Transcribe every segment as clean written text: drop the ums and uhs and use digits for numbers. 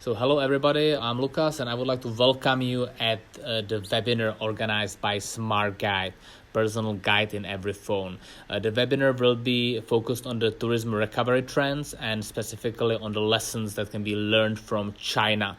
So hello everybody, I'm Lucas and I would like to welcome you at the webinar organized by Smart Guide, personal guide in every phone. The webinar will be focused on the tourism recovery trends and specifically on the lessons that can be learned from China.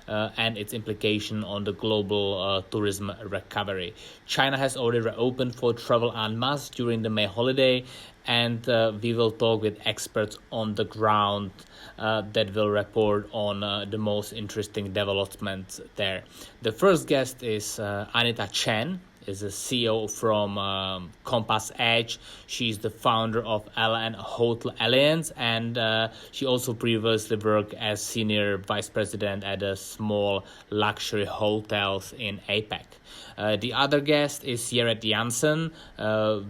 And its implication on the global tourism recovery. China has already reopened for travel en masse during the May holiday, and we will talk with experts on the ground that will report on the most interesting developments there. The first guest is Anita Chen, is a CEO from Compass Edge. She's the founder of LN Hotel Alliance, and she also previously worked as senior vice president at a small luxury hotels in APAC. The other guest is Yereth Jansen,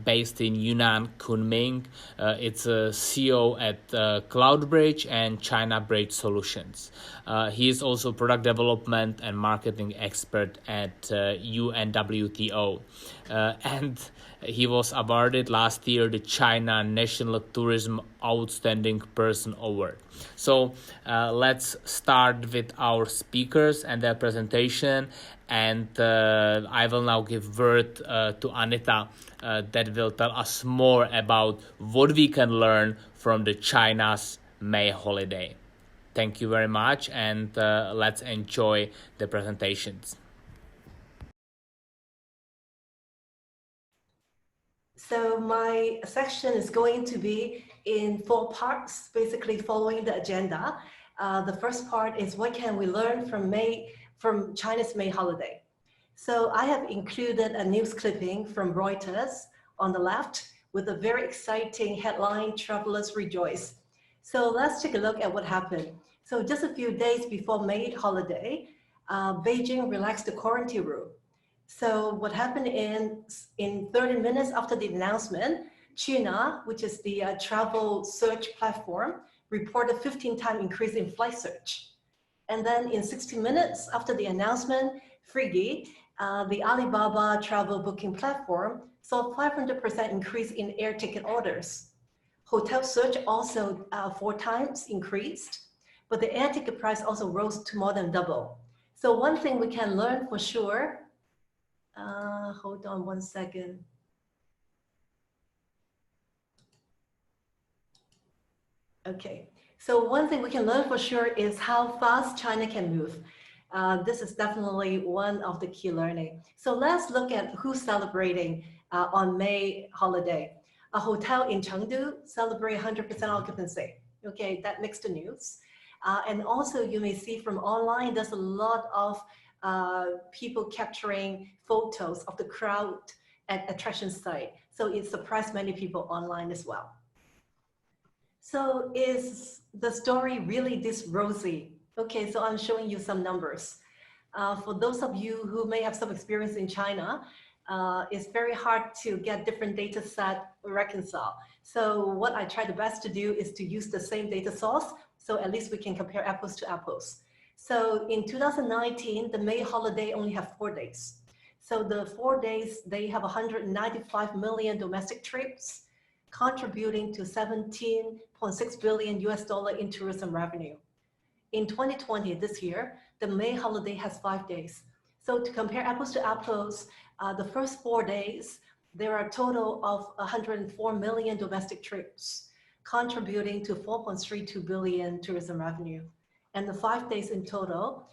based in Yunnan, Kunming. It's a CEO at CloudBridge and China Bridge Solutions. He is also product development and marketing expert at UNWTO. And he was awarded last year the China National Tourism Outstanding Person Award. So let's start with our speakers and their presentation. And I will now give word to Anita that will tell us more about what we can learn from the China's May holiday. Thank you very much, and let's enjoy the presentations. So my section is going to be in 4 parts, basically following the agenda. The first part is what can we learn from China's May holiday. So I have included a news clipping from Reuters on the left with a very exciting headline, "Travelers Rejoice." So let's take a look at what happened. So just a few days before May holiday, Beijing relaxed the quarantine rule. So what happened in 30 minutes after the announcement, China, which is the travel search platform, reported 15-time increase in flight search. And then in 60 minutes after the announcement, Frigi, the Alibaba travel booking platform, saw 500% increase in air ticket orders. Hotel search also 4 times increased, but the air ticket price also rose to more than double. So one thing we can learn for sure, hold on one second. Okay, so one thing we can learn for sure is how fast China can move. This is definitely one of the key learning. So let's look at who's celebrating on May holiday. A hotel in Chengdu celebrate 100% occupancy. Okay, that makes the news. And also you may see from online, there's a lot of people capturing photos of the crowd at attraction site. So it surprised many people online as well. So is the story really this rosy? Okay, so I'm showing you some numbers. For those of you who may have some experience in China, it's very hard to get different data set reconcile. So what I try the best to do is to use the same data source, so at least we can compare apples to apples. So in 2019, the May holiday only have 4 days. So the 4 days, they have 195 million domestic trips, contributing to 17.6 billion US dollar in tourism revenue. In 2020, this year, the May holiday has 5 days. So to compare apples to apples, the first 4 days, there are a total of 104 million domestic trips, contributing to 4.32 billion tourism revenue. And the 5 days in total,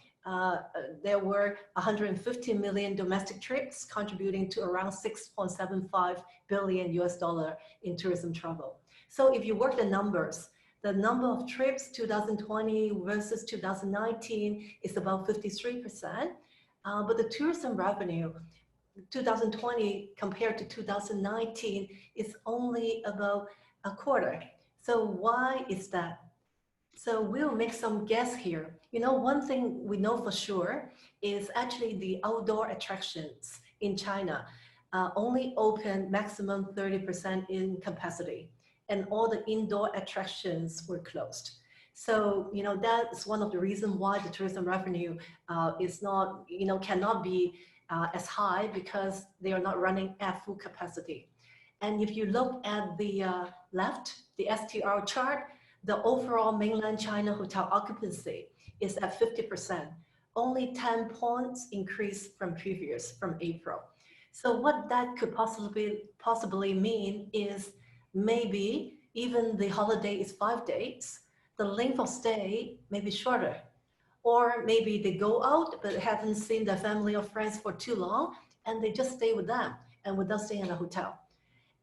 there were 150 million domestic trips, contributing to around 6.75 billion US dollar in tourism travel. So if you work the numbers, the number of trips 2020 versus 2019 is about 53%, but the tourism revenue 2020 compared to 2019 is only about a quarter. So why is that? So we'll make some guess here. You know, one thing we know for sure is actually the outdoor attractions in China only open maximum 30% in capacity, and all the indoor attractions were closed. So, you know, that's one of the reasons why the tourism revenue is not, you know, cannot be as high, because they are not running at full capacity. And if you look at the left, the STR chart, The overall mainland China hotel occupancy is at 50%, only 10 points increase from April. So what that could possibly mean is maybe even the holiday is 5 days, the length of stay may be shorter. Or maybe they go out but haven't seen their family or friends for too long and they just stay with them and without staying in a hotel.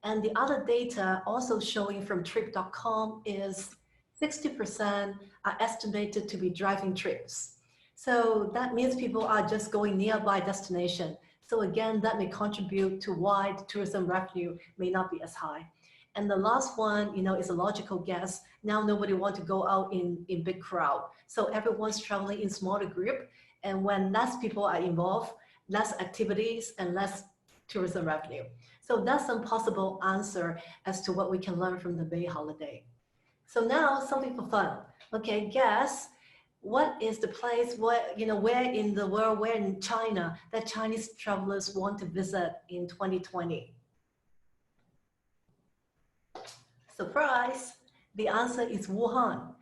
And the other data also showing from trip.com is 60% are estimated to be driving trips. So that means people are just going nearby destination. So again, that may contribute to why the tourism revenue may not be as high. And the last one, is a logical guess. Now nobody wants to go out in big crowd. So everyone's traveling in smaller group. And when less people are involved, less activities and less tourism revenue. So that's some possible answer as to what we can learn from the May holiday. So now something for fun. Okay, guess what is the place where in the world, where in China, that Chinese travelers want to visit in 2020? Surprise, the answer is Wuhan.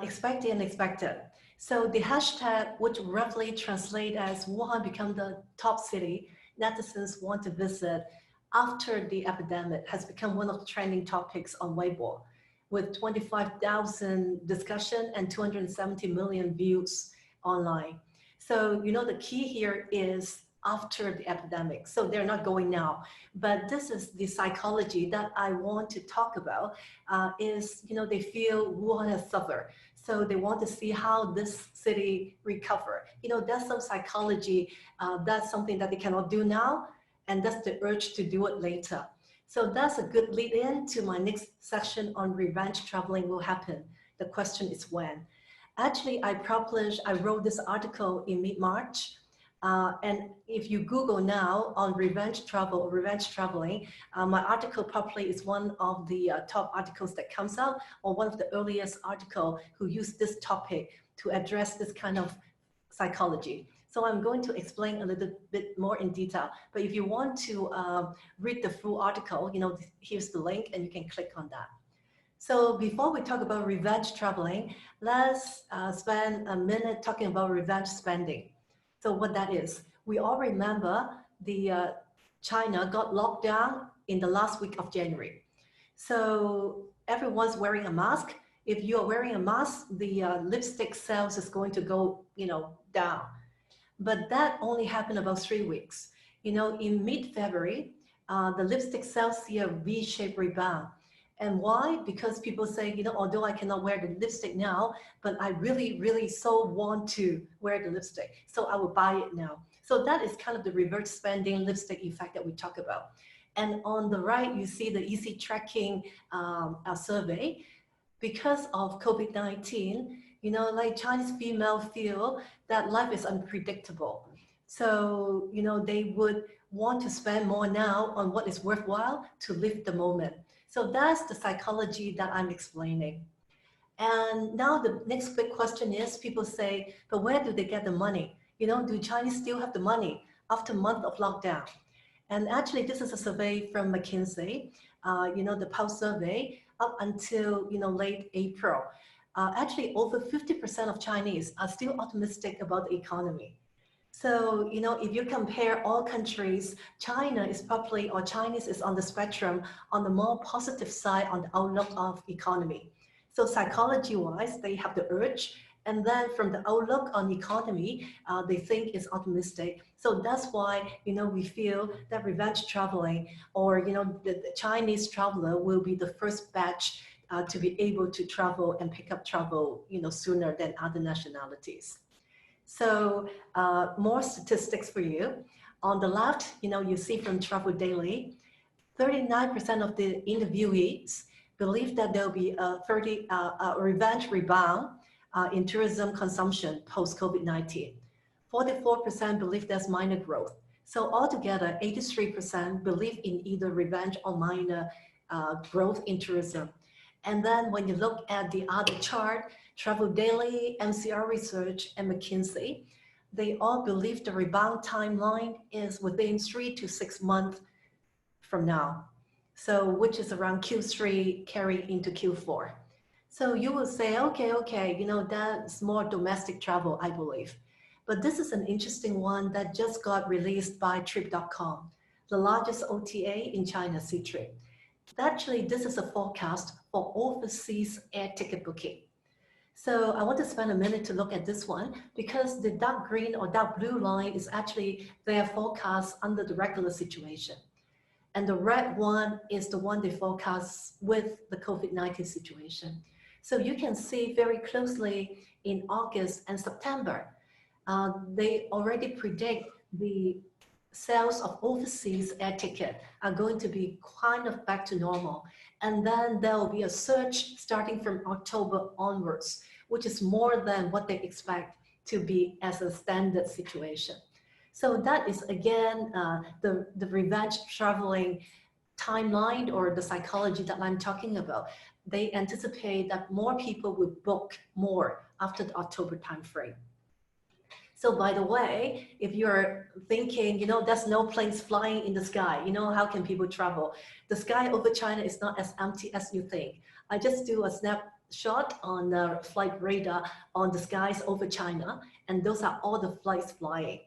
Expected and expected. So the hashtag, which roughly translate as Wuhan become the top city netizens want to visit after the epidemic, has become one of the trending topics on Weibo, with 25,000 discussion and 270 million views online. So, the key here is after the epidemic. So they're not going now. But this is the psychology that I want to talk about, is, they feel Wuhan has suffered. So they want to see how this city recover. That's some psychology. That's something that they cannot do now. And that's the urge to do it later. So that's a good lead in to my next section on revenge traveling will happen. The question is when. Actually, I wrote this article in mid-March. And if you Google now on revenge traveling, my article probably is one of the top articles that comes out, or one of the earliest article who used this topic to address this kind of psychology. So I'm going to explain a little bit more in detail, but if you want to read the full article, here's the link and you can click on that. So before we talk about revenge traveling, let's spend a minute talking about revenge spending. So what that is, we all remember the China got locked down in the last week of January. So everyone's wearing a mask. If you are wearing a mask, the lipstick sales is going to go, down. But that only happened about 3 weeks. In mid-February, the lipstick sales see a V-shaped rebound. And why? Because people say, although I cannot wear the lipstick now, but I really, really so want to wear the lipstick. So I will buy it now. So that is kind of the reverse spending lipstick effect that we talk about. And on the right, you see the easy tracking survey. Because of COVID-19, like Chinese female feel that life is unpredictable. So, they would want to spend more now on what is worthwhile to live the moment. So that's the psychology that I'm explaining. And now the next big question is, people say, but where do they get the money? Do Chinese still have the money after a month of lockdown? And actually, this is a survey from McKinsey, the Pulse survey up until, late April. Actually, over 50% of Chinese are still optimistic about the economy. So, if you compare all countries, China is probably, or Chinese is on the spectrum on the more positive side on the outlook of economy. So psychology-wise, they have the urge. And then from the outlook on the economy, they think is optimistic. So that's why, we feel that revenge traveling, or, the Chinese traveler will be the first batch to be able to travel and pick up travel, sooner than other nationalities. So more statistics for you. On the left, you see from Travel Daily, 39% of the interviewees believe that there'll be a revenge rebound in tourism consumption post-COVID-19. 44% believe there's minor growth. So altogether, 83% believe in either revenge or minor growth in tourism. And then when you look at the other chart, Travel Daily, MCR Research, and McKinsey, they all believe the rebound timeline is within 3 to 6 months from now. So which is around Q3 carrying into Q4. So you will say, okay, that's more domestic travel, I believe. But this is an interesting one that just got released by trip.com, the largest OTA in China, Ctrip. Actually, this is a forecast for overseas air ticket booking. So I want to spend a minute to look at this one because the dark green or dark blue line is actually their forecast under the regular situation. And the red one is the one they forecast with the COVID-19 situation. So you can see very closely in August and September, they already predict the sales of overseas air ticket are going to be kind of back to normal. And then there will be a surge starting from October onwards, which is more than what they expect to be as a standard situation. So that is again the revenge traveling timeline or the psychology that I'm talking about. They anticipate that more people will book more after the October timeframe. So by the way, if you're thinking, there's no planes flying in the sky, how can people travel? The sky over China is not as empty as you think. I just do a snapshot on the flight radar on the skies over China, and those are all the flights flying.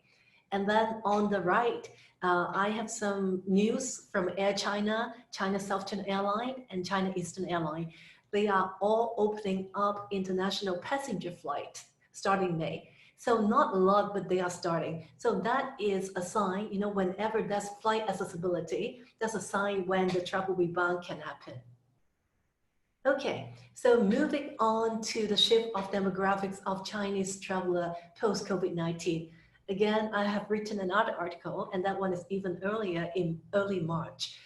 And then on the right, I have some news from Air China, China Southern Airline, and China Eastern Airline. They are all opening up international passenger flight starting May. So not a lot, but they are starting. So that is a sign, whenever there's flight accessibility, that's a sign when the travel rebound can happen. Okay, so moving on to the shift of demographics of Chinese traveler post-COVID-19. Again, I have written another article, and that one is even earlier in early March,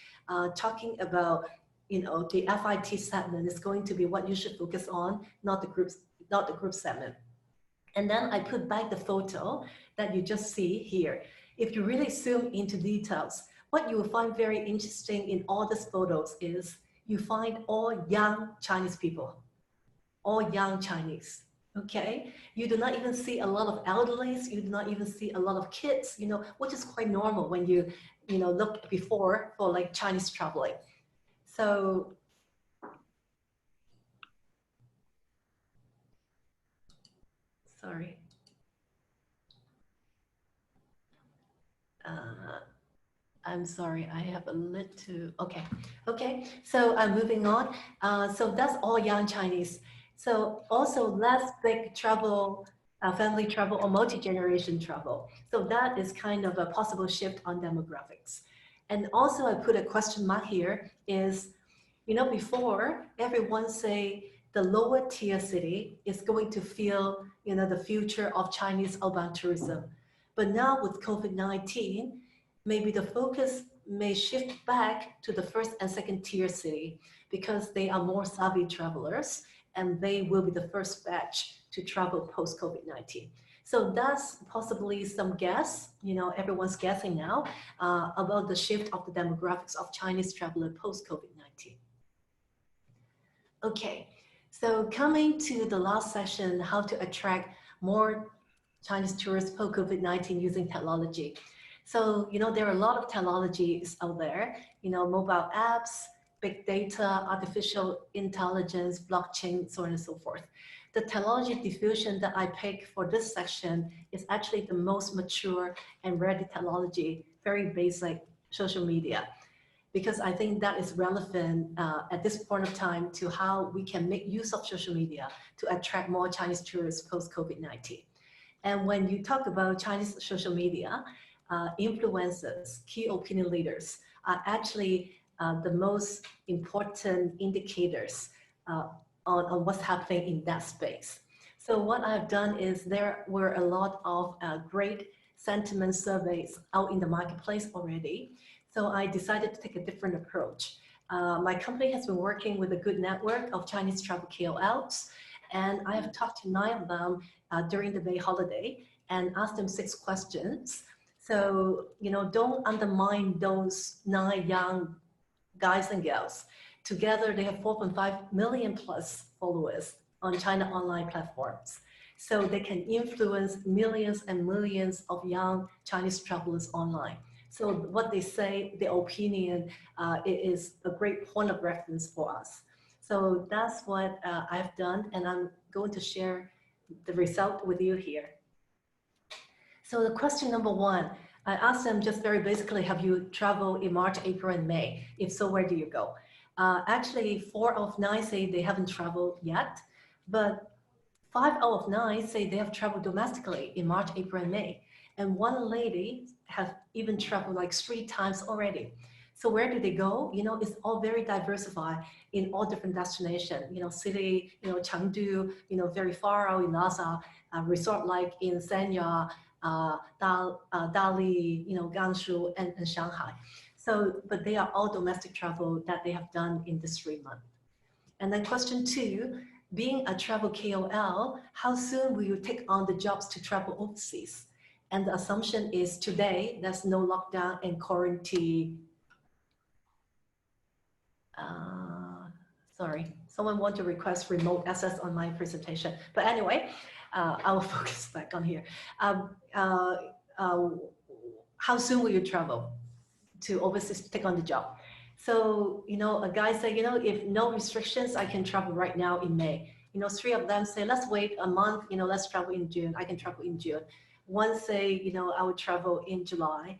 talking about, the FIT segment is going to be what you should focus on, not the group segment. And then I put back the photo that you just see here. If you really zoom into details, what you will find very interesting in all these photos is you find all young Chinese people, all young Chinese, okay? You do not even see a lot of elderlies, you do not even see a lot of kids, which is quite normal when you, look before for like Chinese traveling. So, sorry. I'm sorry, I have a little, okay. So I'm moving on. So that's all young Chinese. So also less big travel, family travel or multi-generation travel. So that is kind of a possible shift on demographics. And also I put a question mark here is, before everyone say the lower tier city is going to feel, the future of Chinese urban tourism. But now with COVID-19, maybe the focus may shift back to the first and second tier city because they are more savvy travelers and they will be the first batch to travel post COVID-19. So that's possibly some guess, everyone's guessing now about the shift of the demographics of Chinese traveler post COVID-19. Okay, so coming to the last session, how to attract more Chinese tourists post COVID-19 using technology. So, there are a lot of technologies out there, mobile apps, big data, artificial intelligence, blockchain, so on and so forth. The technology diffusion that I pick for this section is actually the most mature and ready technology, very basic social media, because I think that is relevant at this point of time to how we can make use of social media to attract more Chinese tourists post-COVID-19. And when you talk about Chinese social media, influencers, key opinion leaders are actually the most important indicators on what's happening in that space. So what I've done is there were a lot of great sentiment surveys out in the marketplace already. So I decided to take a different approach. My company has been working with a good network of Chinese travel KOLs, and I have talked to 9 of them during the May holiday and asked them 6 questions. So, don't undermine those 9 young guys and girls. Together, they have 4.5 million plus followers on China online platforms. So they can influence millions and millions of young Chinese travelers online. So what they say, their opinion, is a great point of reference for us. So that's what I've done, and I'm going to share the result with you here. So the question number one, I asked them just very basically, have you traveled in March, April, and May? If so, where do you go? Actually, 4 out of 9 say they haven't traveled yet, but 5 out of 9 say they have traveled domestically in March, April, and May. And one lady has even traveled like 3 times already. So where do they go? You know, it's all very diversified in all different destinations. You know, city, you know, Chengdu, you know, very far out in Lhasa, resort like in Sanya, Dali, you know, Gansu, and Shanghai. So, but they are all domestic travel that they have done in this 3 months. And then question 2, being a travel KOL, how soon will you take on the jobs to travel overseas? And the assumption is today, there's no lockdown and quarantine. Sorry, someone want to request remote access on my presentation. But anyway, I will focus back on here. How soon will you travel to overseas to take on the job? So, you know, a guy said, you know, if no restrictions, I can travel right now in May. You know, 3 of them say, let's wait a month, you know, let's travel in June. I can travel in June. One say, you know, I would travel in July.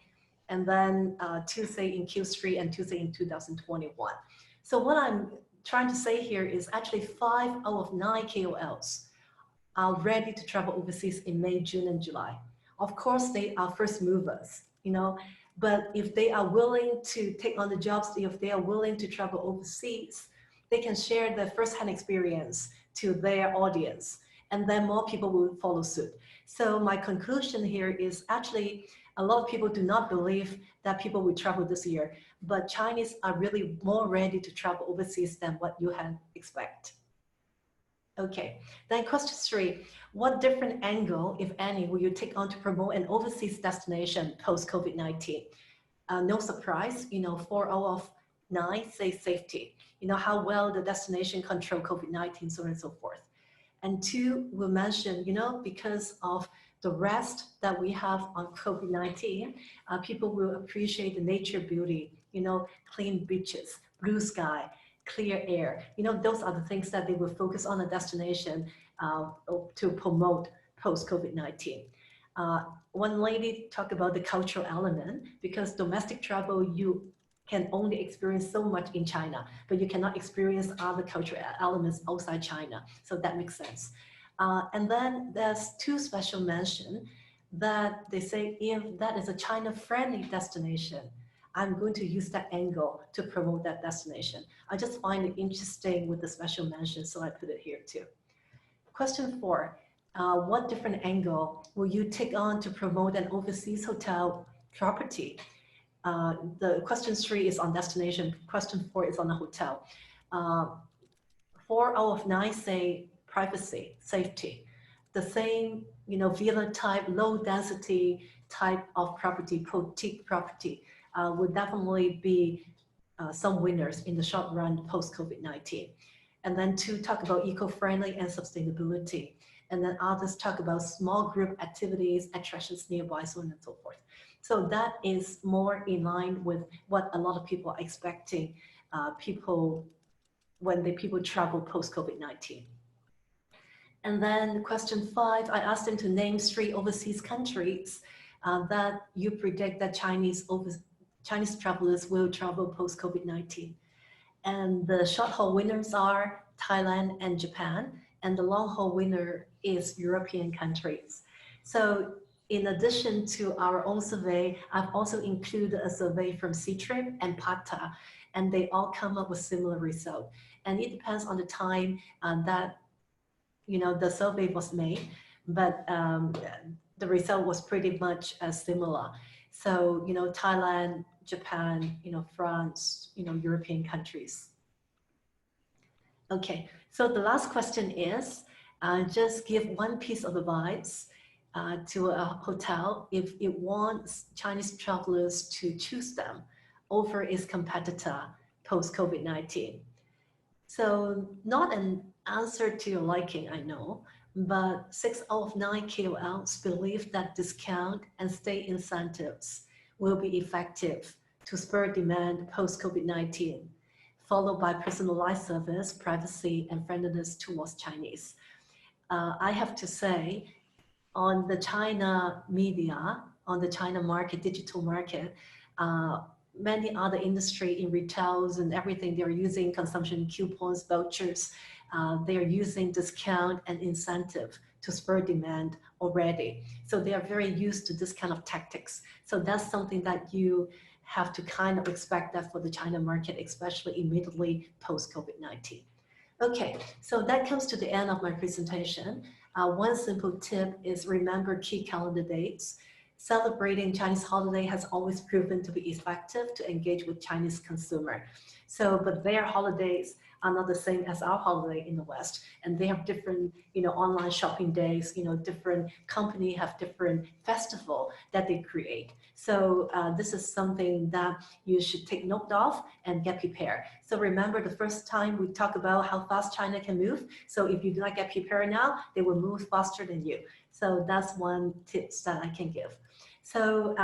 And then 2 say in Q3 and 2 say in 2021. So what I'm trying to say here is actually 5 out of 9 KOLs are ready to travel overseas in May, June, and July. Of course, they are first movers, you know, but if they are willing to take on the jobs, if they are willing to travel overseas, they can share their firsthand experience to their audience, and then more people will follow suit. So my conclusion here is actually a lot of people do not believe that people will travel this year, but Chinese are really more ready to travel overseas than what you had expect. Okay, then question 3, what different angle, if any, will you take on to promote an overseas destination post-COVID-19? No surprise, you know, 4 out of 9 say safety, you know, how well the destination control COVID-19, so on and so forth. And 2 will mention, you know, because of the rest that we have on COVID-19, people will appreciate the nature beauty, you know, clean beaches, blue sky, clear air. You know, those are the things that they will focus on a destination to promote post-COVID-19. One lady talked about the cultural element, because domestic travel, you can only experience so much in China, but you cannot experience other cultural elements outside China. So that makes sense. And then there's 2 special mention that they say, if that is a China-friendly destination, I'm going to use that angle to promote that destination. I just find it interesting with the special mention, so I put it here too. Question 4, what different angle will you take on to promote an overseas hotel property? The question 3 is on destination, question 4 is on the hotel. 4 out of 9 say privacy, safety. The same, you know, villa type, low density type of property, boutique property, would definitely be some winners in the short run post-COVID-19. And then 2 talk about eco-friendly and sustainability. And then others talk about small group activities, attractions nearby, so on and so forth. So that is more in line with what a lot of people are expecting when people travel post-COVID-19. And then question 5, I asked them to name 3 overseas countries that you predict that Chinese travelers will travel post-COVID-19. And the short haul winners are Thailand and Japan, and the long haul winner is European countries. So in addition to our own survey, I've also included a survey from Ctrip and Pata, and they all come up with similar result. And it depends on the time that, you know, the survey was made, but the result was pretty much similar. So, you know, Thailand, Japan, you know, France, you know, European countries. Okay, so the last question is, just give one piece of advice to a hotel if it wants Chinese travelers to choose them over its competitor post-COVID-19. So not an answer to your liking, I know, but 6 out of 9 KOLs believe that discount and stay incentives will be effective to spur demand post-COVID-19, followed by personalized service, privacy, and friendliness towards Chinese. I have to say, on the China media, on the China market, digital market, many other industry in retails and everything, they're using consumption coupons, vouchers, they are using discount and incentive to spur demand already. So they are very used to this kind of tactics. So that's something that you have to kind of expect that for the China market, especially immediately post COVID-19. Okay, so that comes to the end of my presentation. One simple tip is remember key calendar dates. Celebrating Chinese holiday has always proven to be effective to engage with Chinese consumer. So, but their holidays are not the same as our holiday in the West, and they have different, online shopping days. Different company have different festival that they create. So this is something that you should take note of and get prepared. So remember the first time we talked about how fast China can move. So if you do not get prepared now, they will move faster than you. So that's one tips that I can give. So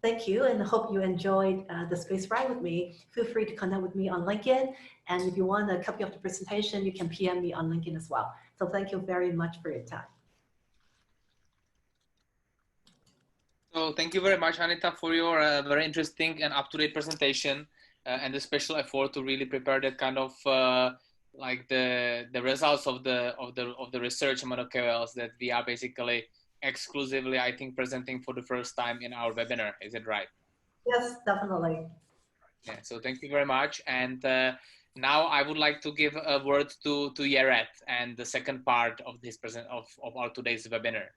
thank you, and hope you enjoyed the space ride with me. Feel free to connect with me on LinkedIn. And if you want a copy of the presentation, you can PM me on LinkedIn as well. So thank you very much for your time. So thank you very much, Anita, for your very interesting and up-to-date presentation and the special effort to really prepare that kind of like the results of the research among the KOLs that we are basically exclusively, I think, presenting for the first time in our webinar. Is it right? Yes, definitely. Yeah. So thank you very much. And now I would like to give a word to Yereth and the second part of this of our today's webinar.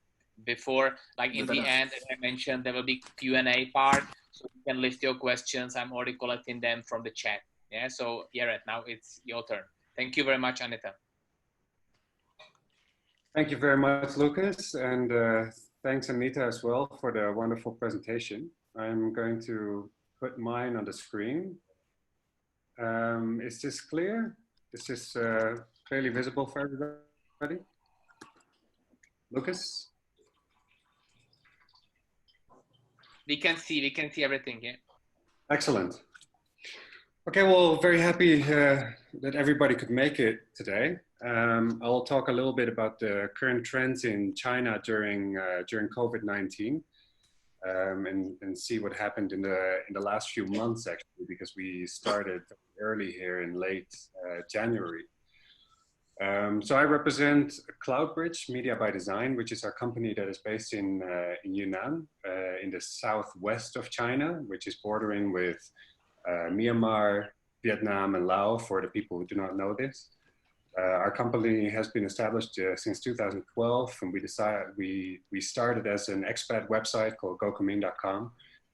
Before, like in the end, as I mentioned, there will be Q&A part, so you can list your questions. I'm already collecting them from the chat. Yeah, so Yereth, now it's your turn. Thank you very much, Anita. Thank you very much, Lucas, and thanks, Anita, as well for the wonderful presentation. I'm going to put mine on the screen. Is this clear? Is this clearly visible for everybody? Lucas? We can see everything, yeah. Excellent. Okay, well, very happy that everybody could make it today. I'll talk a little bit about the current trends in China during COVID-19 and see what happened in the last few months, actually, because we started early here in late January. So I represent CloudBridge Media by Design, which is our company that is based in Yunnan, in the southwest of China, which is bordering with Myanmar, Vietnam, and Laos, for the people who do not know this. Our company has been established since 2012, and we started as an expat website called GoComing.com,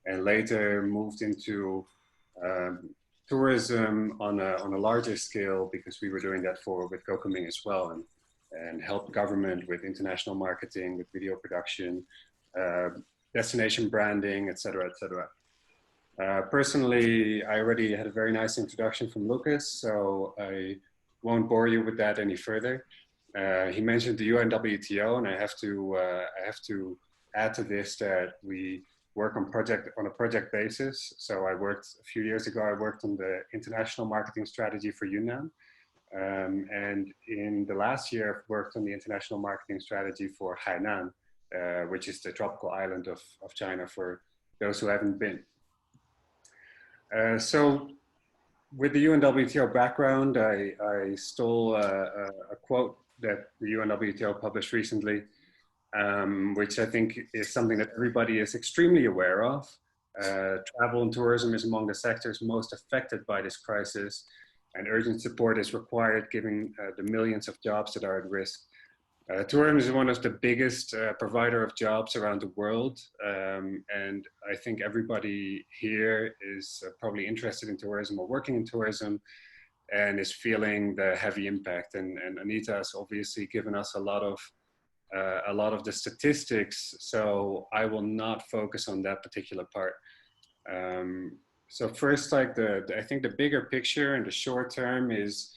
and later moved into tourism on a larger scale, because we were doing that with GoComing as well, and helped government with international marketing, with video production, destination branding, etc., etc. Personally, I already had a very nice introduction from Lucas, so I won't bore you with that any further. He mentioned the UNWTO, and I have to add to this that we work on a project basis. So a few years ago, I worked on the international marketing strategy for Yunnan. And in the last year, I've worked on the international marketing strategy for Hainan, which is the tropical island of China for those who haven't been. So with the UNWTO background, I stole a quote that the UNWTO published recently, which I think is something that everybody is extremely aware of. Travel and tourism is among the sectors most affected by this crisis, and urgent support is required given the millions of jobs that are at risk. Tourism is one of the biggest provider of jobs around the world, and I think everybody here is probably interested in tourism or working in tourism and is feeling the heavy impact. And Anita has obviously given us a lot of the statistics, so I will not focus on that particular part. So first, like I think the bigger picture in the short term is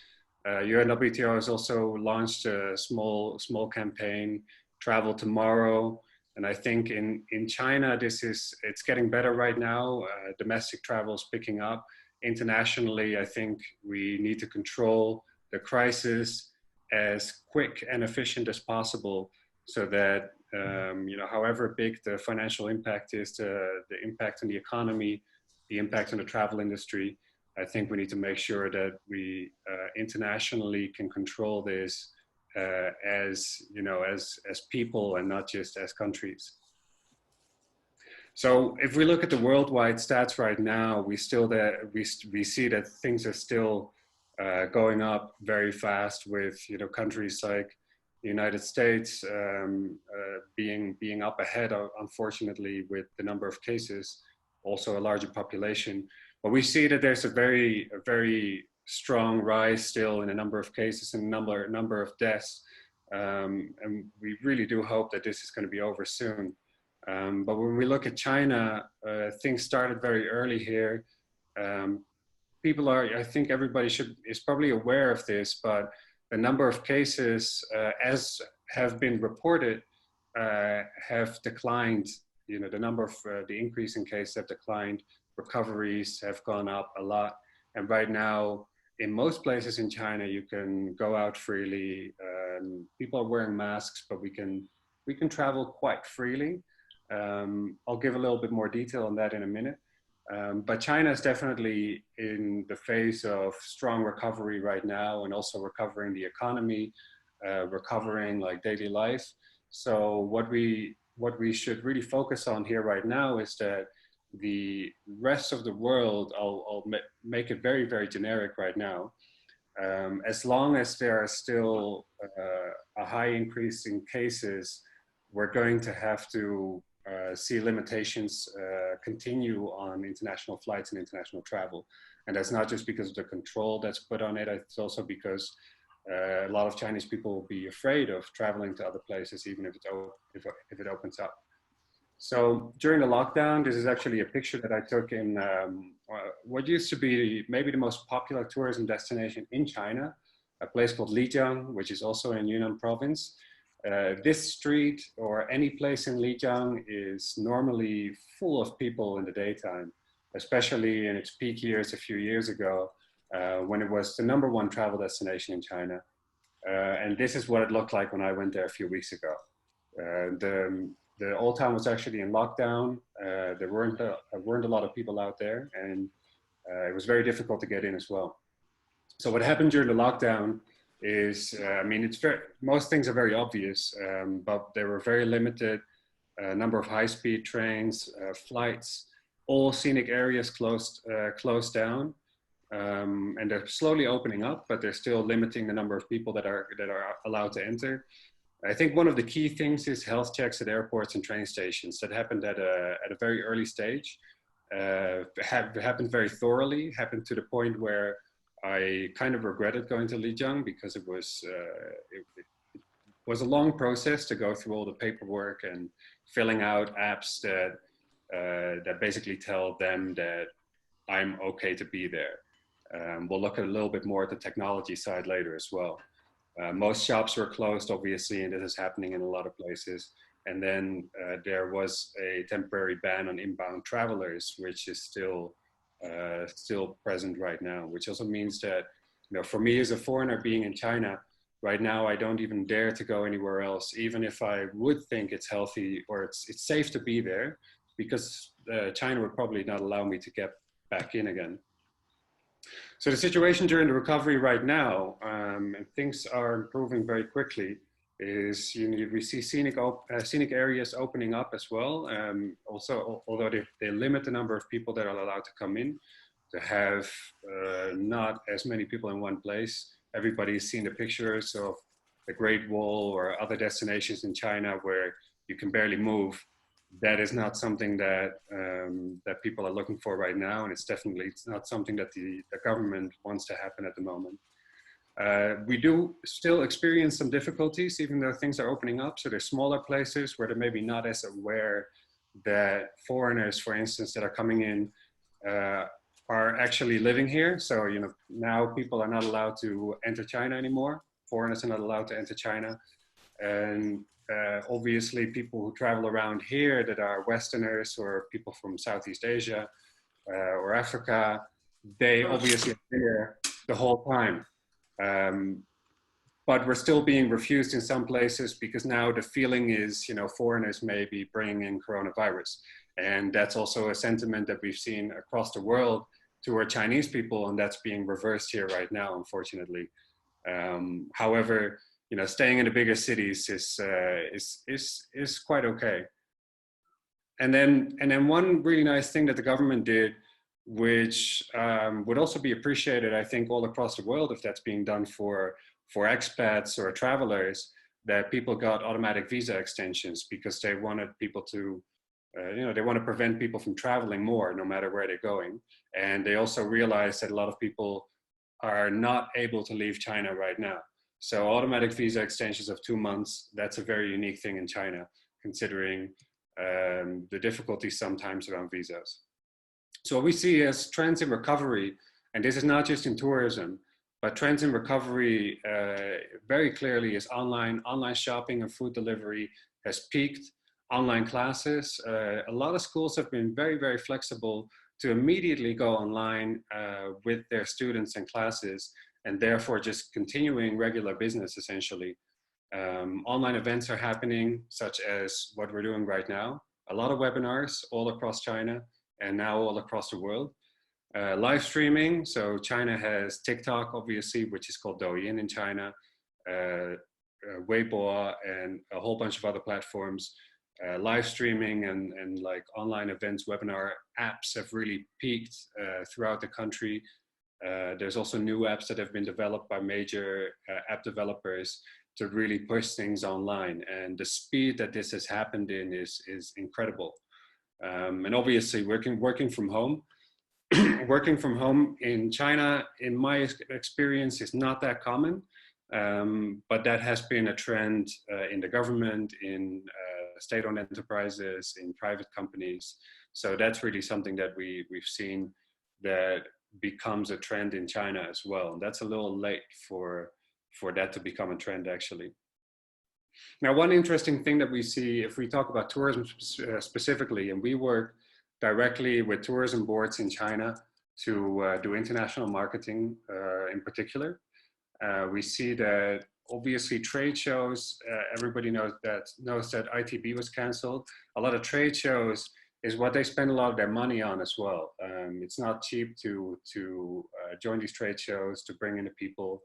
UNWTO has also launched a small campaign, Travel Tomorrow, and I think in China it's getting better right now. Domestic travel is picking up, internationally, I think we need to control the crisis as quick and efficient as possible, so that however big the financial impact is, the impact on the economy, the impact on the travel industry, I think we need to make sure that we internationally can control this as people and not just as countries. So if we look at the worldwide stats right now, we see that things are still going up very fast, with countries like the United States being up ahead, unfortunately, with the number of cases, also a larger population. But we see that there's a very strong rise still in the number of cases and number of deaths, and we really do hope that this is going to be over soon. But when we look at China, things started very early here. People I think everybody is probably aware of this, but the number of cases, as have been reported, have declined. The number of the increase in cases have declined. Recoveries have gone up a lot, and right now, in most places in China, you can go out freely. People are wearing masks, but we can travel quite freely. I'll give a little bit more detail on that in a minute. But China is definitely in the phase of strong recovery right now, and also recovering the economy, recovering like daily life. So what we should really focus on here right now is that the rest of the world, I'll make it very, very generic right now. As long as there are still a high increase in cases, we're going to have to see limitations continue on international flights and international travel. And that's not just because of the control that's put on it, it's also because a lot of Chinese people will be afraid of traveling to other places, even if it opens up. So during the lockdown, this is actually a picture that I took in what used to be maybe the most popular tourism destination in China, a place called LIJIANG, which is also in Yunnan province. This street or any place in LIJIANG is normally full of people in the daytime, especially in its peak years a few years ago, when it was the #1 travel destination in China. And this is what it looked like when I went there a few weeks ago. The old town was actually in lockdown. There weren't a lot of people out there, and it was very difficult to get in as well. So what happened during the lockdown is, most things are very obvious, but there were very limited number of high-speed trains, flights, all scenic areas closed down, and they're slowly opening up, but they're still limiting the number of people that are allowed to enter. I think one of the key things is health checks at airports and train stations. That happened at a very early stage. Happened very thoroughly. Happened to the point where I kind of regretted going to LIJIANG, because it was a long process to go through all the paperwork and filling out apps that basically tell them that I'm okay to be there. We'll look at a little bit more at the technology side later as well. Most shops were closed, obviously, and this is happening in a lot of places. And then there was a temporary ban on inbound travelers, which is still present right now, which also means that, for me as a foreigner being in China right now, I don't even dare to go anywhere else, even if I would think it's healthy or it's safe to be there, because China would probably not allow me to get back in again. So the situation during the recovery right now, and things are improving very quickly, is we see scenic areas opening up as well. Also, although they limit the number of people that are allowed to come in, to have not as many people in one place. Everybody's seen the pictures of the Great Wall or other destinations in China where you can barely move. That is not something that people are looking for right now, and it's not something that the government wants to happen at the moment. We do still experience some difficulties, even though things are opening up. So there's smaller places where they're maybe not as aware that foreigners, for instance, that are coming in are actually living here. So now people are not allowed to enter China anymore. Foreigners are not allowed to enter China, and obviously people who travel around here that are Westerners or people from Southeast Asia or Africa, they obviously are there the whole time. But we're still being refused in some places because now the feeling is, you know, foreigners may be bringing in coronavirus. And that's also a sentiment that we've seen across the world toward Chinese people, and that's being reversed here right now, unfortunately. However, you know, staying in the bigger cities is quite okay. And then one really nice thing that the government did, which would also be appreciated, I think, all across the world if that's being done for expats or travelers, that people got automatic visa extensions because they wanted people to, you know, they want to prevent people from traveling more no matter where they're going. And they also realized that a lot of people are not able to leave China right now. So automatic visa extensions of 2 months, that's a very unique thing in China, considering the difficulties sometimes around visas. So what we see as trends in recovery, and this is not just in tourism, but trends in recovery very clearly is online shopping and food delivery has peaked. Online classes, a lot of schools have been very, very flexible to immediately go online with their students and classes, and therefore just continuing regular business essentially. Online events are happening, such as what we're doing right now. A lot of webinars all across China and now all across the world. Live streaming, so China has TikTok, obviously, which is called Douyin in China, Weibo, and a whole bunch of other platforms. Live streaming and like online events, webinar apps have really peaked throughout the country. There's also new apps that have been developed by major app developers to really push things online. And the speed that this has happened in is incredible. And obviously working from home, working from home in China, in my experience, is not that common. But that has been a trend in the government, in state-owned enterprises, in private companies. So that's really something that we've seen that becomes a trend in China as well. And that's a little late for that to become a trend, actually. Now, one interesting thing that we see, if we talk about tourism specifically, and we work directly with tourism boards in China to do international marketing in particular, we see that obviously trade shows, everybody knows that ITB was canceled. A lot of trade shows is what they spend a lot of their money on as well. It's not cheap to join these trade shows, to bring in the people,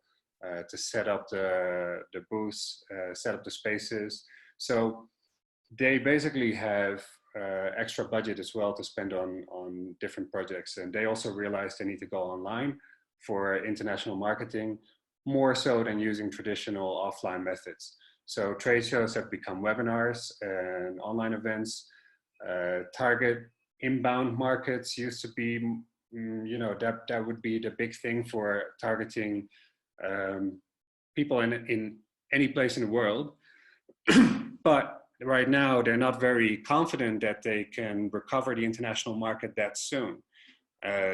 to set up the booths, set up the spaces. So they basically have extra budget as well to spend on different projects. And they also realize they need to go online for international marketing, more so than using traditional offline methods. So trade shows have become webinars and online events. Target inbound markets used to be, you know, that would be the big thing for targeting people in any place in the world. But right now, they're not very confident that they can recover the international market that soon.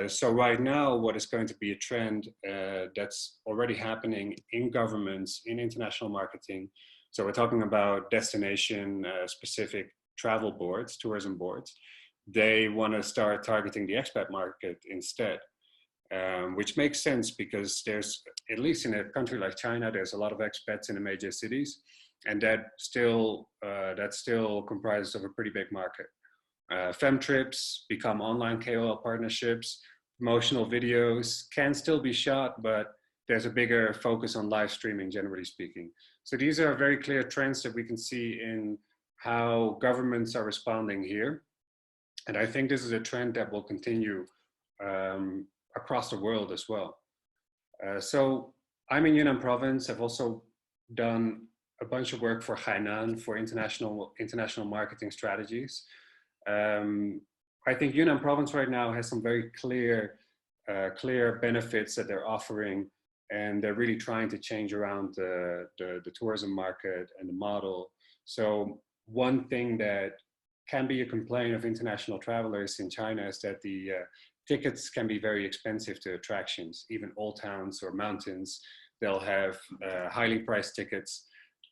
So right now, what is going to be a trend that's already happening in governments, in international marketing. So we're talking about destination specific travel boards, tourism boards. They want to start targeting the expat market instead, which makes sense because there's, at least in a country like China, there's a lot of expats in the major cities, and that still comprises of a pretty big market. Femtrips become online KOL partnerships. Promotional videos can still be shot, but there's a bigger focus on live streaming, generally speaking. So these are very clear trends that we can see in how governments are responding here. And I think this is a trend that will continue across the world as well. So I'm in Yunnan province. I've also done a bunch of work for Hainan for international marketing strategies. I think Yunnan province right now has some very clear benefits that they're offering, and they're really trying to change around the tourism market and the model. So one thing that can be a complaint of international travelers in China is that the tickets can be very expensive to attractions, even old towns or mountains. They'll have highly priced tickets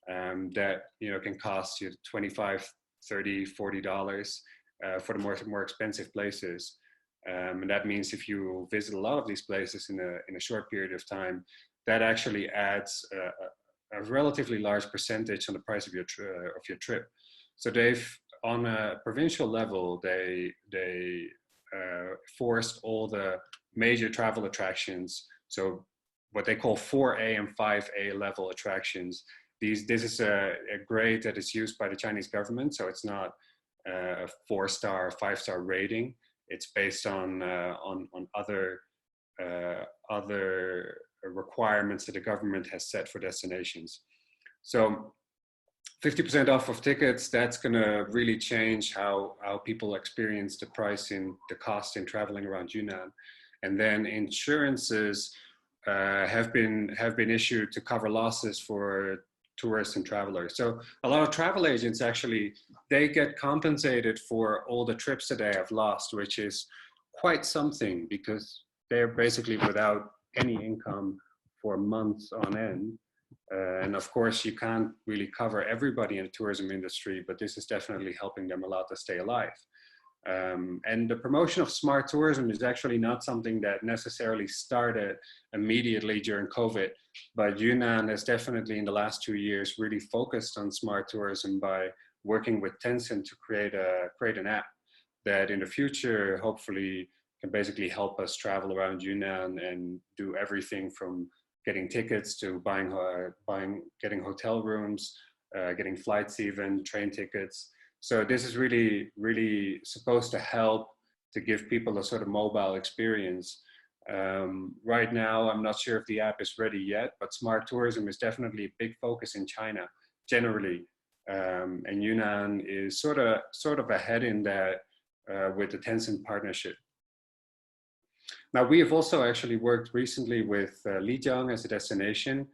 that, you know, can cost you $25, $30, $40 for the more expensive places. And that means if you visit a lot of these places in a short period of time, that actually adds a relatively large percentage on the price of your trip. So they've, on a provincial level, they forced all the major travel attractions, so what they call 4A and 5A level attractions. This is a grade that is used by the Chinese government, so it's not a 4-star, 5-star rating. It's based on other requirements that the government has set for destinations. So 50% off of tickets, that's going to really change how people experience the cost in traveling around Yunnan. And then insurances have been issued to cover losses for tourists and travelers. So a lot of travel agents actually, they get compensated for all the trips that they have lost, which is quite something, because they're basically without any income for months on end. And of course, you can't really cover everybody in the tourism industry, but this is definitely helping them a lot to stay alive. And the promotion of smart tourism is actually not something that necessarily started immediately during COVID, but Yunnan has definitely in the last 2 years really focused on smart tourism by working with Jansen to create an app that in the future hopefully can basically help us travel around Yunnan and do everything from getting tickets to getting hotel rooms, getting flights, even train tickets. So this is really, really supposed to help to give people a sort of mobile experience. Right now, I'm not sure if the app is ready yet, but smart tourism is definitely a big focus in China generally. And Yunnan is sort of ahead in that with the Tencent partnership. Now, we have also actually worked recently with LIJIANG as a destination,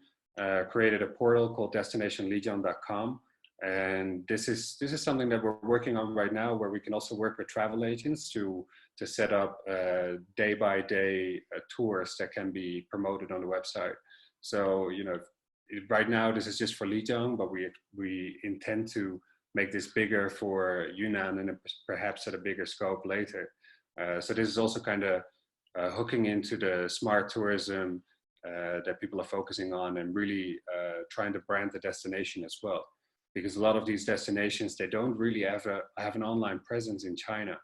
created a portal called destinationlijiang.com. And this is something that we're working on right now, where we can also work with travel agents to set up day-by-day tours that can be promoted on the website. So, you know, right now this is just for Lijiang, but we intend to make this bigger for Yunnan and perhaps at a bigger scope later. So this is also kind of hooking into the smart tourism that people are focusing on, and really trying to brand the destination as well. Because a lot of these destinations, they don't really have an online presence in China.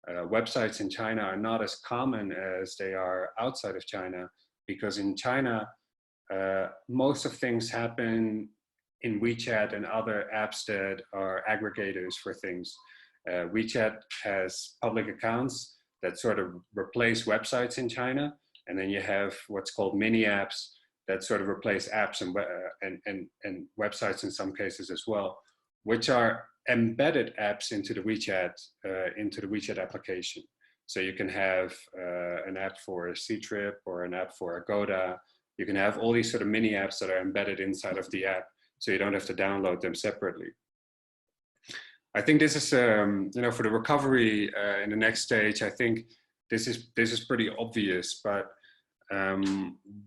Websites in China are not as common as they are outside of China, because in China, most of things happen in WeChat and other apps that are aggregators for things. WeChat has public accounts that sort of replace websites in China. And then you have what's called mini apps that sort of replace apps and websites in some cases as well, which are embedded apps into the WeChat application. So you can have an app for a Ctrip or an app for Agoda. You can have all these sort of mini apps that are embedded inside of the app, so you don't have to download them separately. I think this is, you know, for the recovery in the next stage, I think this is pretty obvious, but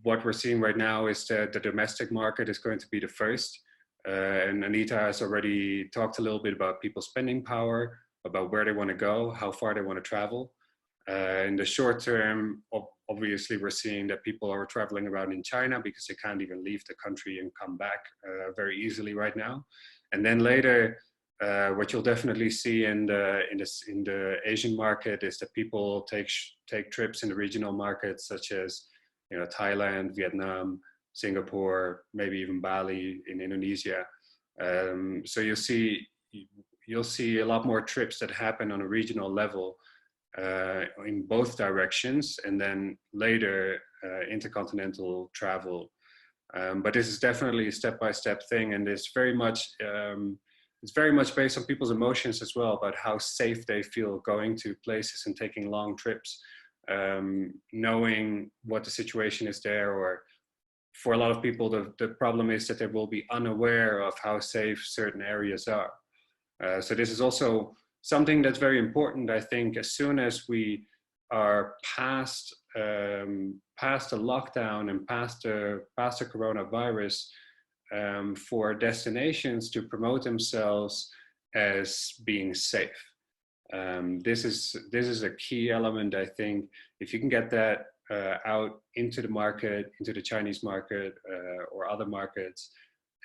what we're seeing right now is that the domestic market is going to be the first. And Anita has already talked a little bit about people's spending power, about where they want to go, how far they want to travel. In the short term, obviously, we're seeing that people are traveling around in China because they can't even leave the country and come back very easily right now. And then later, what you'll definitely see in the Asian market is that people take trips in the regional markets, such as, you know, Thailand, Vietnam, Singapore, maybe even Bali in Indonesia. So you'll see a lot more trips that happen on a regional level in both directions, and then later intercontinental travel. But this is definitely a step-by-step thing, and it's very much based on people's emotions as well, about how safe they feel going to places and taking long trips, knowing what the situation is there. Or for a lot of people, the problem is that they will be unaware of how safe certain areas are. So this is also something that's very important. I think as soon as we are past the lockdown and past the coronavirus, for destinations to promote themselves as being safe. This is a key element, I think. If you can get that out into the market, into the Chinese market or other markets,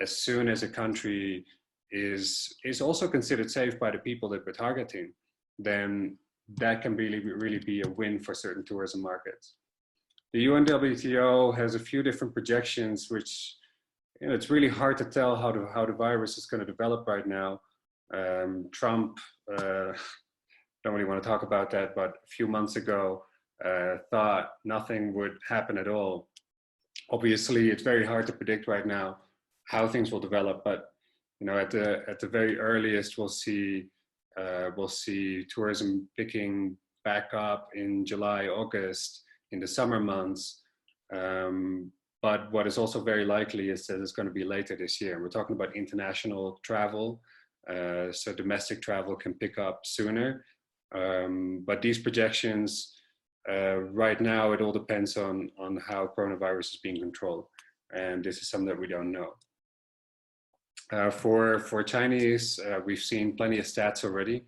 as soon as a country is also considered safe by the people that we're targeting, then that can really be a win for certain tourism markets. The UNWTO has a few different projections, which, you know, it's really hard to tell how the virus is going to develop right now. Trump, don't really want to talk about that, but a few months ago thought nothing would happen at all. Obviously, it's very hard to predict right now how things will develop, but you know, at the very earliest, we'll see tourism picking back up in July, August, in the summer months. But what is also very likely is that it's going to be later this year. We're talking about international travel, so domestic travel can pick up sooner. But these projections, right now, it all depends on how coronavirus is being controlled, and this is something that we don't know. For Chinese, we've seen plenty of stats already,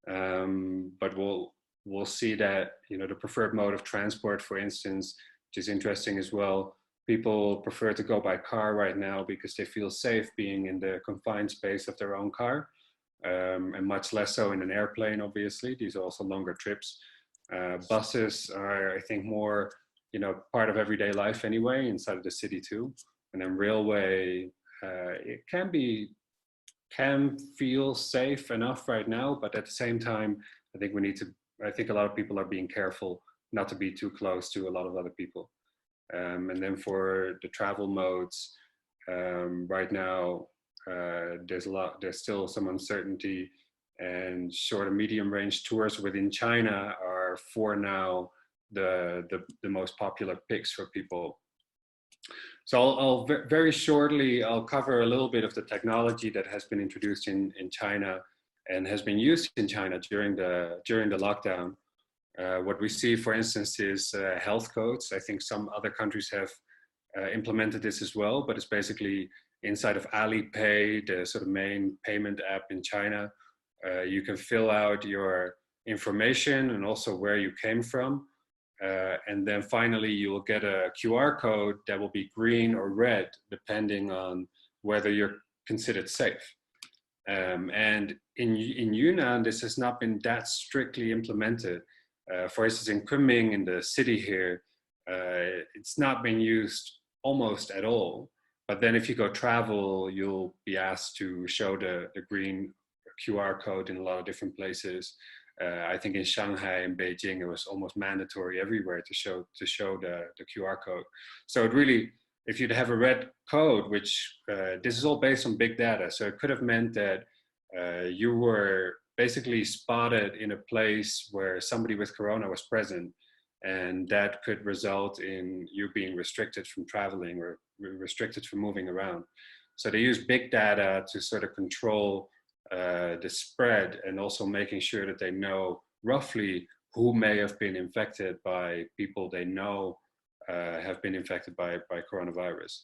but we'll see that, you know, the preferred mode of transport, for instance, which is interesting as well. People prefer to go by car right now because they feel safe being in the confined space of their own car, and much less so in an airplane. Obviously, these are also longer trips. Buses are, I think, more, you know, part of everyday life anyway, inside of the city too. And then railway, it can feel safe enough right now, but at the same time, I think a lot of people are being careful not to be too close to a lot of other people. And then for the travel modes, right now, there's still some uncertainty, and short and medium range tours within China are for now the most popular picks for people. So I'll very shortly, I'll cover a little bit of the technology that has been introduced in China and has been used in China during the lockdown. What we see, for instance, is health codes. I think some other countries have implemented this as well, but it's basically inside of Alipay, the sort of main payment app in China. You can fill out your information and also where you came from. And then finally, you will get a QR code that will be green or red, depending on whether you're considered safe. And in Yunnan, this has not been that strictly implemented. For instance, in Kunming, in the city here, it's not been used almost at all. But then if you go travel, you'll be asked to show the green QR code in a lot of different places. I think in Shanghai and Beijing, it was almost mandatory everywhere to show the QR code. So it really, if you'd have a red code, which this is all based on big data, so it could have meant that you were basically spotted in a place where somebody with corona was present, and that could result in you being restricted from traveling or restricted from moving around. So they use big data to sort of control the spread, and also making sure that they know roughly who may have been infected by people they know have been infected by coronavirus.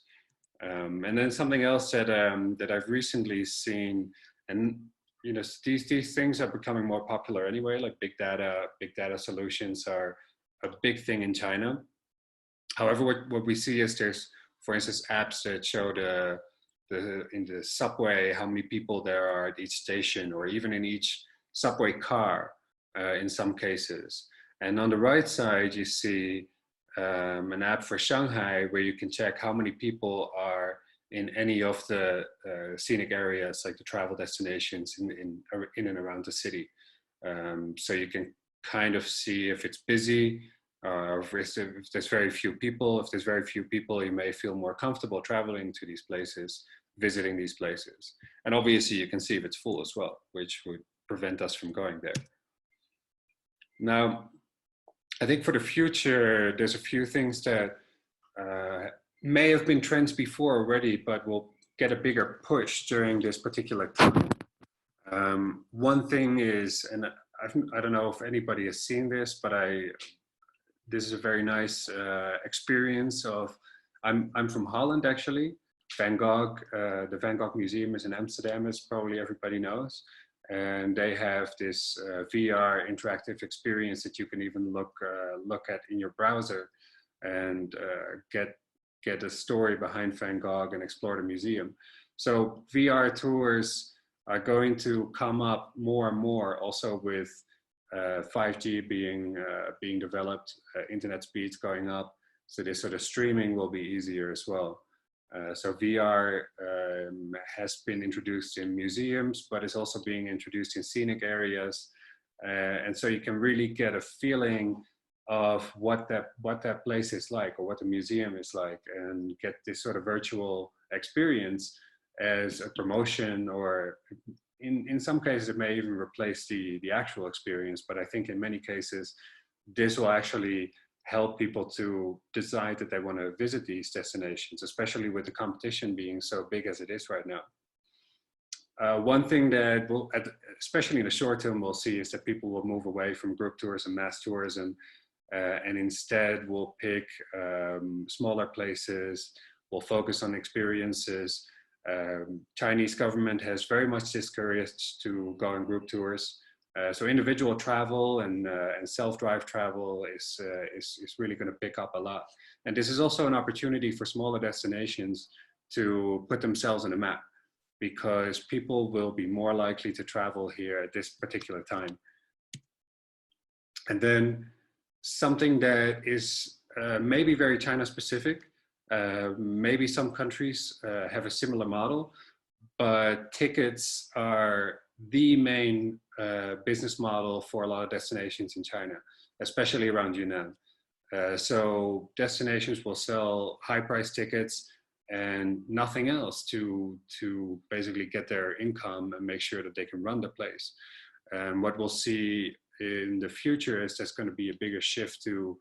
And then something else that I've recently seen, and you know, these things are becoming more popular anyway, like big data solutions are a big thing in China. However, what we see is there's, for instance, apps that show in the subway how many people there are at each station, or even in each subway car in some cases. And on the right side, you see an app for Shanghai where you can check how many people are in any of the scenic areas, like the travel destinations in and around the city. So you can kind of see if it's busy, or if there's very few people. If there's very few people, you may feel more comfortable traveling to these places, visiting these places. And obviously you can see if it's full as well, which would prevent us from going there. Now, I think for the future, there's a few things that may have been trends before already, but will get a bigger push during this particular time. One thing is, and I don't know if anybody has seen this, but this is a very nice experience of, I'm from Holland actually. Van Gogh, the Van Gogh Museum is in Amsterdam, as probably everybody knows. and they have this VR interactive experience that you can even look at in your browser and get a story behind Van Gogh and explore the museum. So VR tours are going to come up more and more, also with 5G being developed, internet speeds going up. So this sort of streaming will be easier as well. So VR has been introduced in museums, but it's also being introduced in scenic areas. And so you can really get a feeling of what that place is like, or what the museum is like, and get this sort of virtual experience as a promotion, or in some cases it may even replace the actual experience. But I think in many cases this will actually help people to decide that they want to visit these destinations, especially with the competition being so big as it is right now. One thing that will, especially in the short term, we'll see is that people will move away from group tours and mass tours, and instead will pick smaller places, will focus on experiences. Chinese government has very much discouraged to go on group tours. So individual travel and self-drive travel is really going to pick up a lot. And this is also an opportunity for smaller destinations to put themselves on the map, because people will be more likely to travel here at this particular time. And then something that is maybe very China specific, maybe some countries have a similar model, but tickets are the main business model for a lot of destinations in China, especially around Yunnan. So destinations will sell high price tickets and nothing else to basically get their income and make sure that they can run the place. And what we'll see in the future is there's going to be a bigger shift to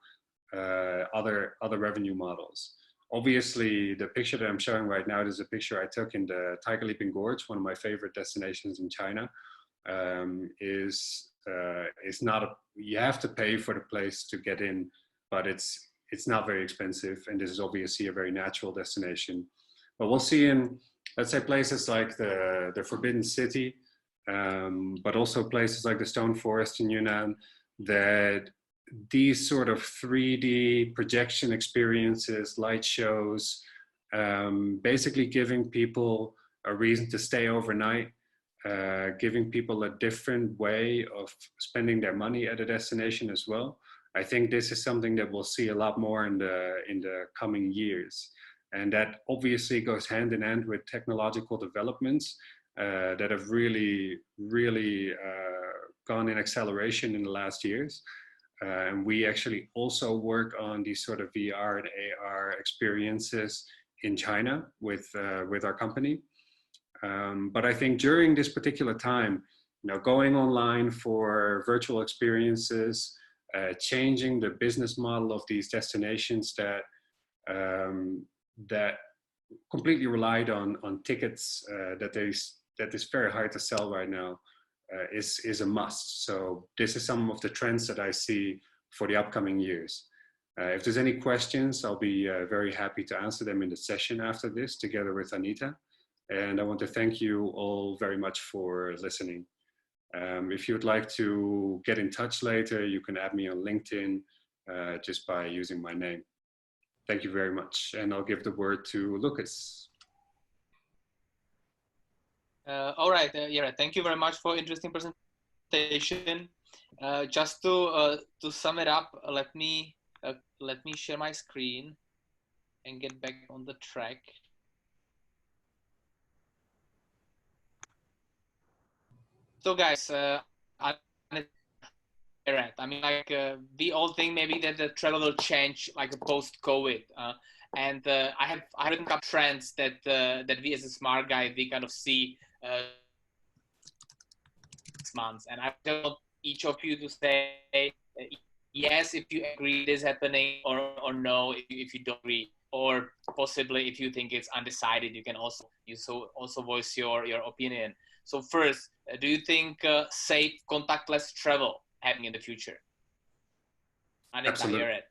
other revenue models. Obviously, the picture that I'm showing right now is a picture I took in the Tiger Leaping Gorge, one of my favorite destinations in China. Is not you have to pay for the place to get in, but it's not very expensive, and this is obviously a very natural destination. But we'll see in, let's say, places like the Forbidden City, but also places like the Stone Forest in Yunnan, that these sort of 3D projection experiences, light shows, basically giving people a reason to stay overnight, giving people a different way of spending their money at a destination as well. I think this is something that we'll see a lot more in the coming years. And that obviously goes hand in hand with technological developments that have really gone in acceleration in the last years. And we actually also work on these sort of VR and AR experiences in China with our company. But I think during this particular time, going online for virtual experiences, changing the business model of these destinations that completely relied on tickets that is very hard to sell right now, is a must. So this is some of the trends that I see for the upcoming years. If there's any questions, I'll be very happy to answer them in the session after this, together with Anita. And I want to thank you all very much for listening. If you'd like to get in touch later, you can add me on LinkedIn just by using my name. Thank you very much. And I'll give the word to Lucas. All right, Yereth, thank you very much for interesting presentation. Just to sum it up, let me share my screen and get back on the track. So guys, I mean, like we all think maybe that the travel will change like post-COVID, and I have a couple trends that that we as a smart guy we kind of see 6 months, and I want each of you to say yes if you agree this is happening, or no if you don't agree, or possibly if you think it's undecided, you can also voice your opinion. So first, do you think safe contactless travel happening in the future? Anita, Absolutely. Yereth.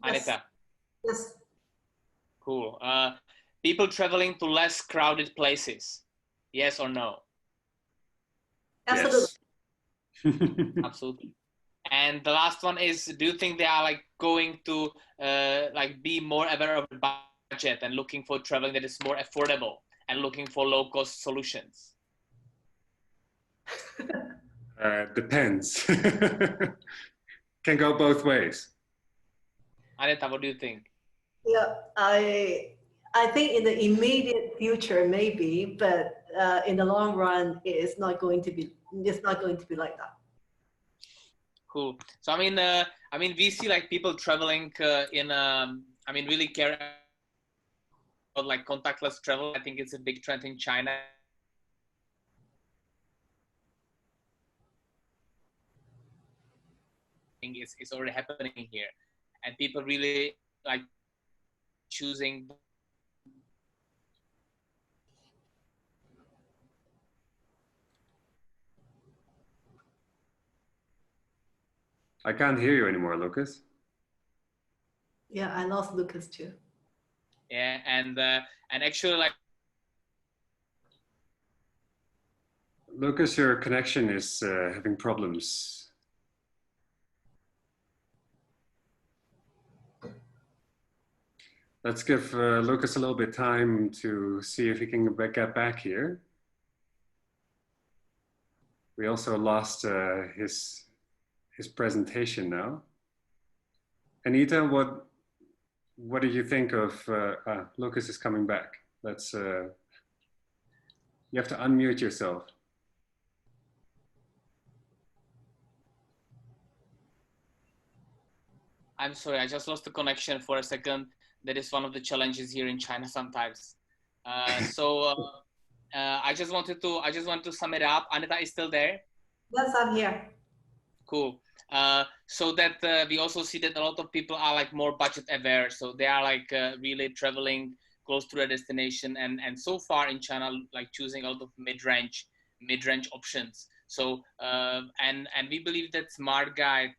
Anita. Yes. Cool. People traveling to less crowded places. Yes or no? Absolutely. Yes. Absolutely. And the last one is, do you think they are like going to like be more aware of the budget and looking for traveling that is more affordable and looking for low cost solutions? Depends. Can go both ways. Anita, what do you think? Yeah, I think in the immediate future maybe, but in the long run, it's not going to be. It's not going to be like that. Cool. So I mean, we see like people traveling in I mean, really care about like contactless travel. I think it's a big trend in China. I think it's already happening here, and people really like choosing. I can't hear you anymore, Lucas. Yeah, I lost Lucas too. Yeah, and actually like. Lucas, your connection is having problems. Let's give Lucas a little bit time to see if he can get back here. We also lost his presentation now. Anita, what do you think of? Lucas is coming back. Let's. You have to unmute yourself. I'm sorry, I just lost the connection for a second. That is one of the challenges here in China sometimes. I just wanted to sum it up. Anita is still there? Yes, I'm here. Cool. So that we also see that a lot of people are like more budget aware. So they are like really traveling close to their destination, and so far in China, like choosing a lot of mid-range options. So and we believe that Smart Guide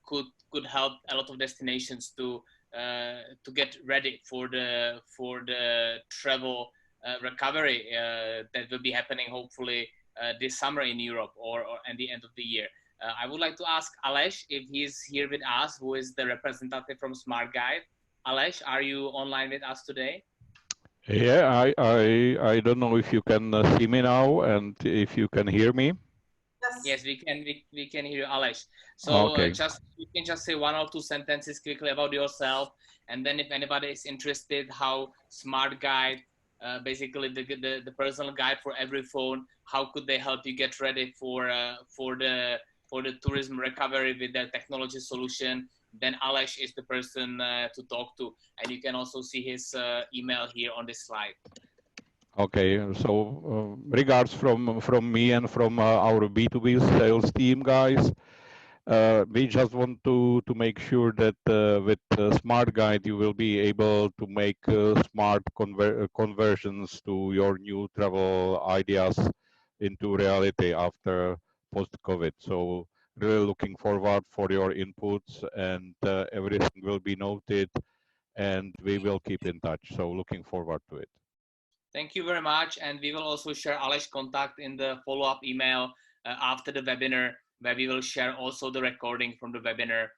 could help a lot of destinations to get ready for the travel recovery that will be happening hopefully this summer in Europe or at the end of the year. I would like to ask Alesh if he's here with us, who is the representative from Smart Guide. Alesh, are you online with us today? Yeah, I don't know if you can see me now and if you can hear me. Yes, we can hear you, Alesh. So Okay. you can just say one or two sentences quickly about yourself, and then if anybody is interested, how Smart Guide, basically the personal guide for every phone, how could they help you get ready for the tourism recovery with their technology solution? Then Alesh is the person to talk to, and you can also see his email here on this slide. Okay, so regards from me and from our B2B sales team, guys. We just want to make sure that with Smart Guide you will be able to make smart conversions to your new travel ideas into reality after post-COVID. So really looking forward for your inputs, and everything will be noted and we will keep in touch. So looking forward to it. Thank you very much. And we will also share Alesh's contact in the follow-up email after the webinar, where we will share also the recording from the webinar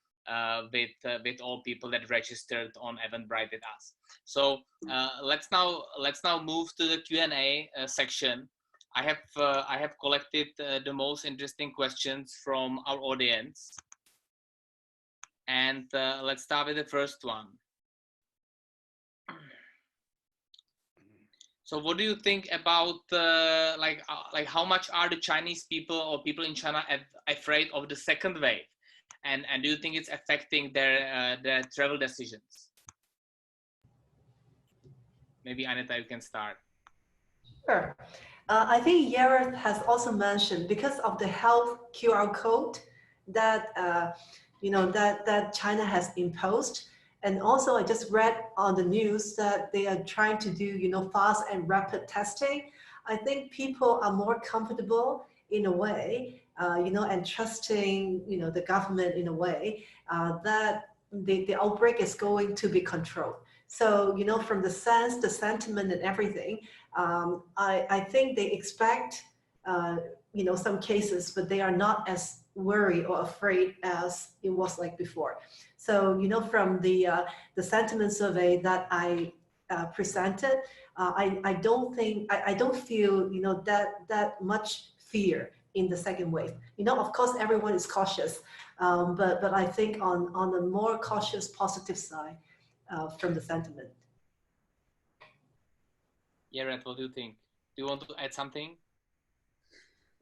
with all people that registered on Eventbrite with us. So let's now move to the Q&A section. I have collected the most interesting questions from our audience, and let's start with the first one. So what do you think about like how much are the Chinese people or people in China afraid of the second wave, and do you think it's affecting their travel decisions? Maybe Anita, you can start. Sure. I think Yereth has also mentioned, because of the health QR code that that China has imposed. And also, I just read on the news that they are trying to do, fast and rapid testing. I think people are more comfortable in a way, and trusting, the government in a way that the outbreak is going to be controlled. So, you know, from the sense, the sentiment and everything, I think they expect, you know, some cases, but they are not as worried or afraid as it was like before. So, you know, from the sentiment survey that I presented, I don't think, I don't feel, you know, that much fear in the second wave. You know, of course, everyone is cautious, but I think on the more cautious, positive side from the sentiment. Yereth, what do you think? Do you want to add something?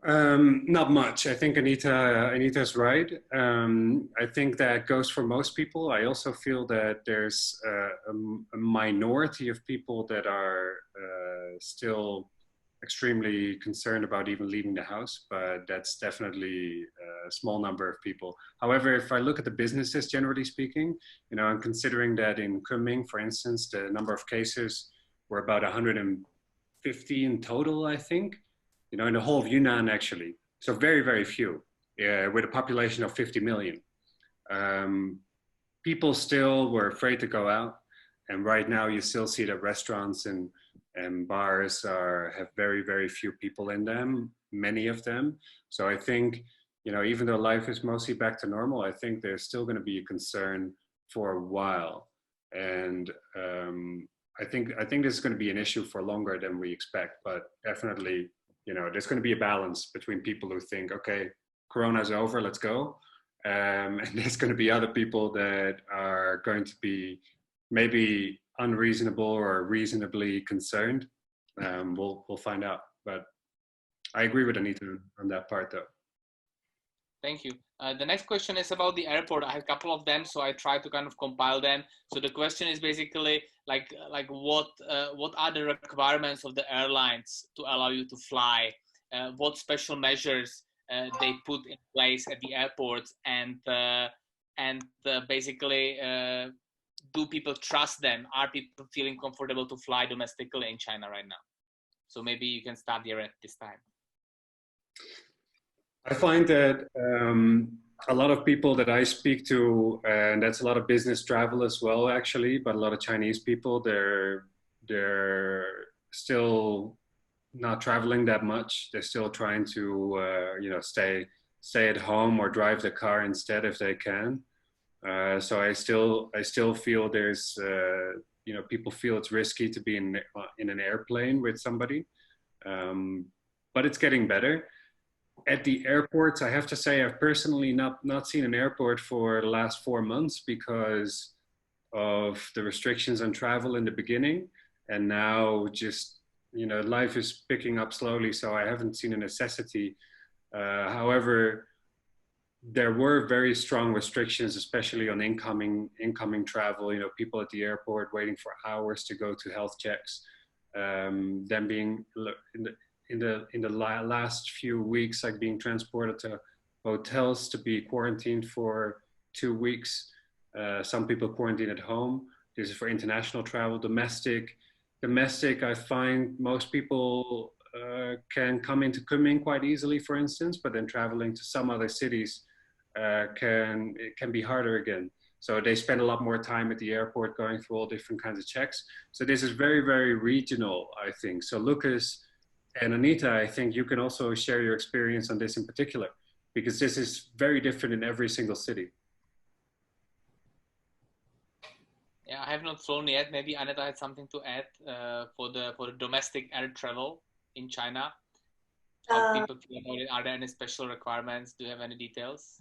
Not much. I think Anita's right. I think that goes for most people. I also feel that there's a minority of people that are still extremely concerned about even leaving the house, but that's definitely a small number of people. However, if I look at the businesses, generally speaking, you know, I'm considering that in Kunming, for instance, the number of cases were about 150 in total, I think. You know, in the whole of Yunnan, actually. So very, very few, with a population of 50 million. People still were afraid to go out. And right now you still see that restaurants and bars have very, very few people in them, many of them. So I think, you know, even though life is mostly back to normal, I think there's still going to be a concern for a while. And I think this is going to be an issue for longer than we expect, but definitely, you know, there's going to be a balance between people who think, okay, Corona's over, let's go. And there's going to be other people that are going to be maybe unreasonable or reasonably concerned. We'll find out. But I agree with Anita on that part, though. Thank you. The next question is about the airport. I have a couple of them, so I try to kind of compile them. So the question is basically like what are the requirements of the airlines to allow you to fly? What special measures they put in place at the airports, and basically do people trust them? Are people feeling comfortable to fly domestically in China right now? So maybe you can start here at this time. I find that a lot of people that I speak to, and that's a lot of business travel as well, actually, but a lot of Chinese people, they're still not traveling that much. They're still trying to, you know, stay at home or drive the car instead if they can. So I still feel there's, you know, people feel it's risky to be in an airplane with somebody, but it's getting better. At the airports, I have to say I've personally not seen an airport for the last 4 months because of the restrictions on travel in the beginning. And now just, you know, life is picking up slowly, so I haven't seen a necessity. However, there were very strong restrictions, especially on incoming travel. You know, people at the airport waiting for hours to go to health checks. Them being in the last few weeks, like being transported to hotels to be quarantined for 2 weeks. Some people quarantine at home. This is for international travel. Domestic, I find most people can come into Kunming quite easily, for instance, but then traveling to some other cities can be harder again. So they spend a lot more time at the airport going through all different kinds of checks. So this is very, very regional, I think. So Lucas and Anita, I think you can also share your experience on this in particular, because this is very different in every single city. Yeah, I have not flown yet. Maybe Anita had something to add for the domestic air travel in China. How people feel about it? Are there any special requirements? Do you have any details?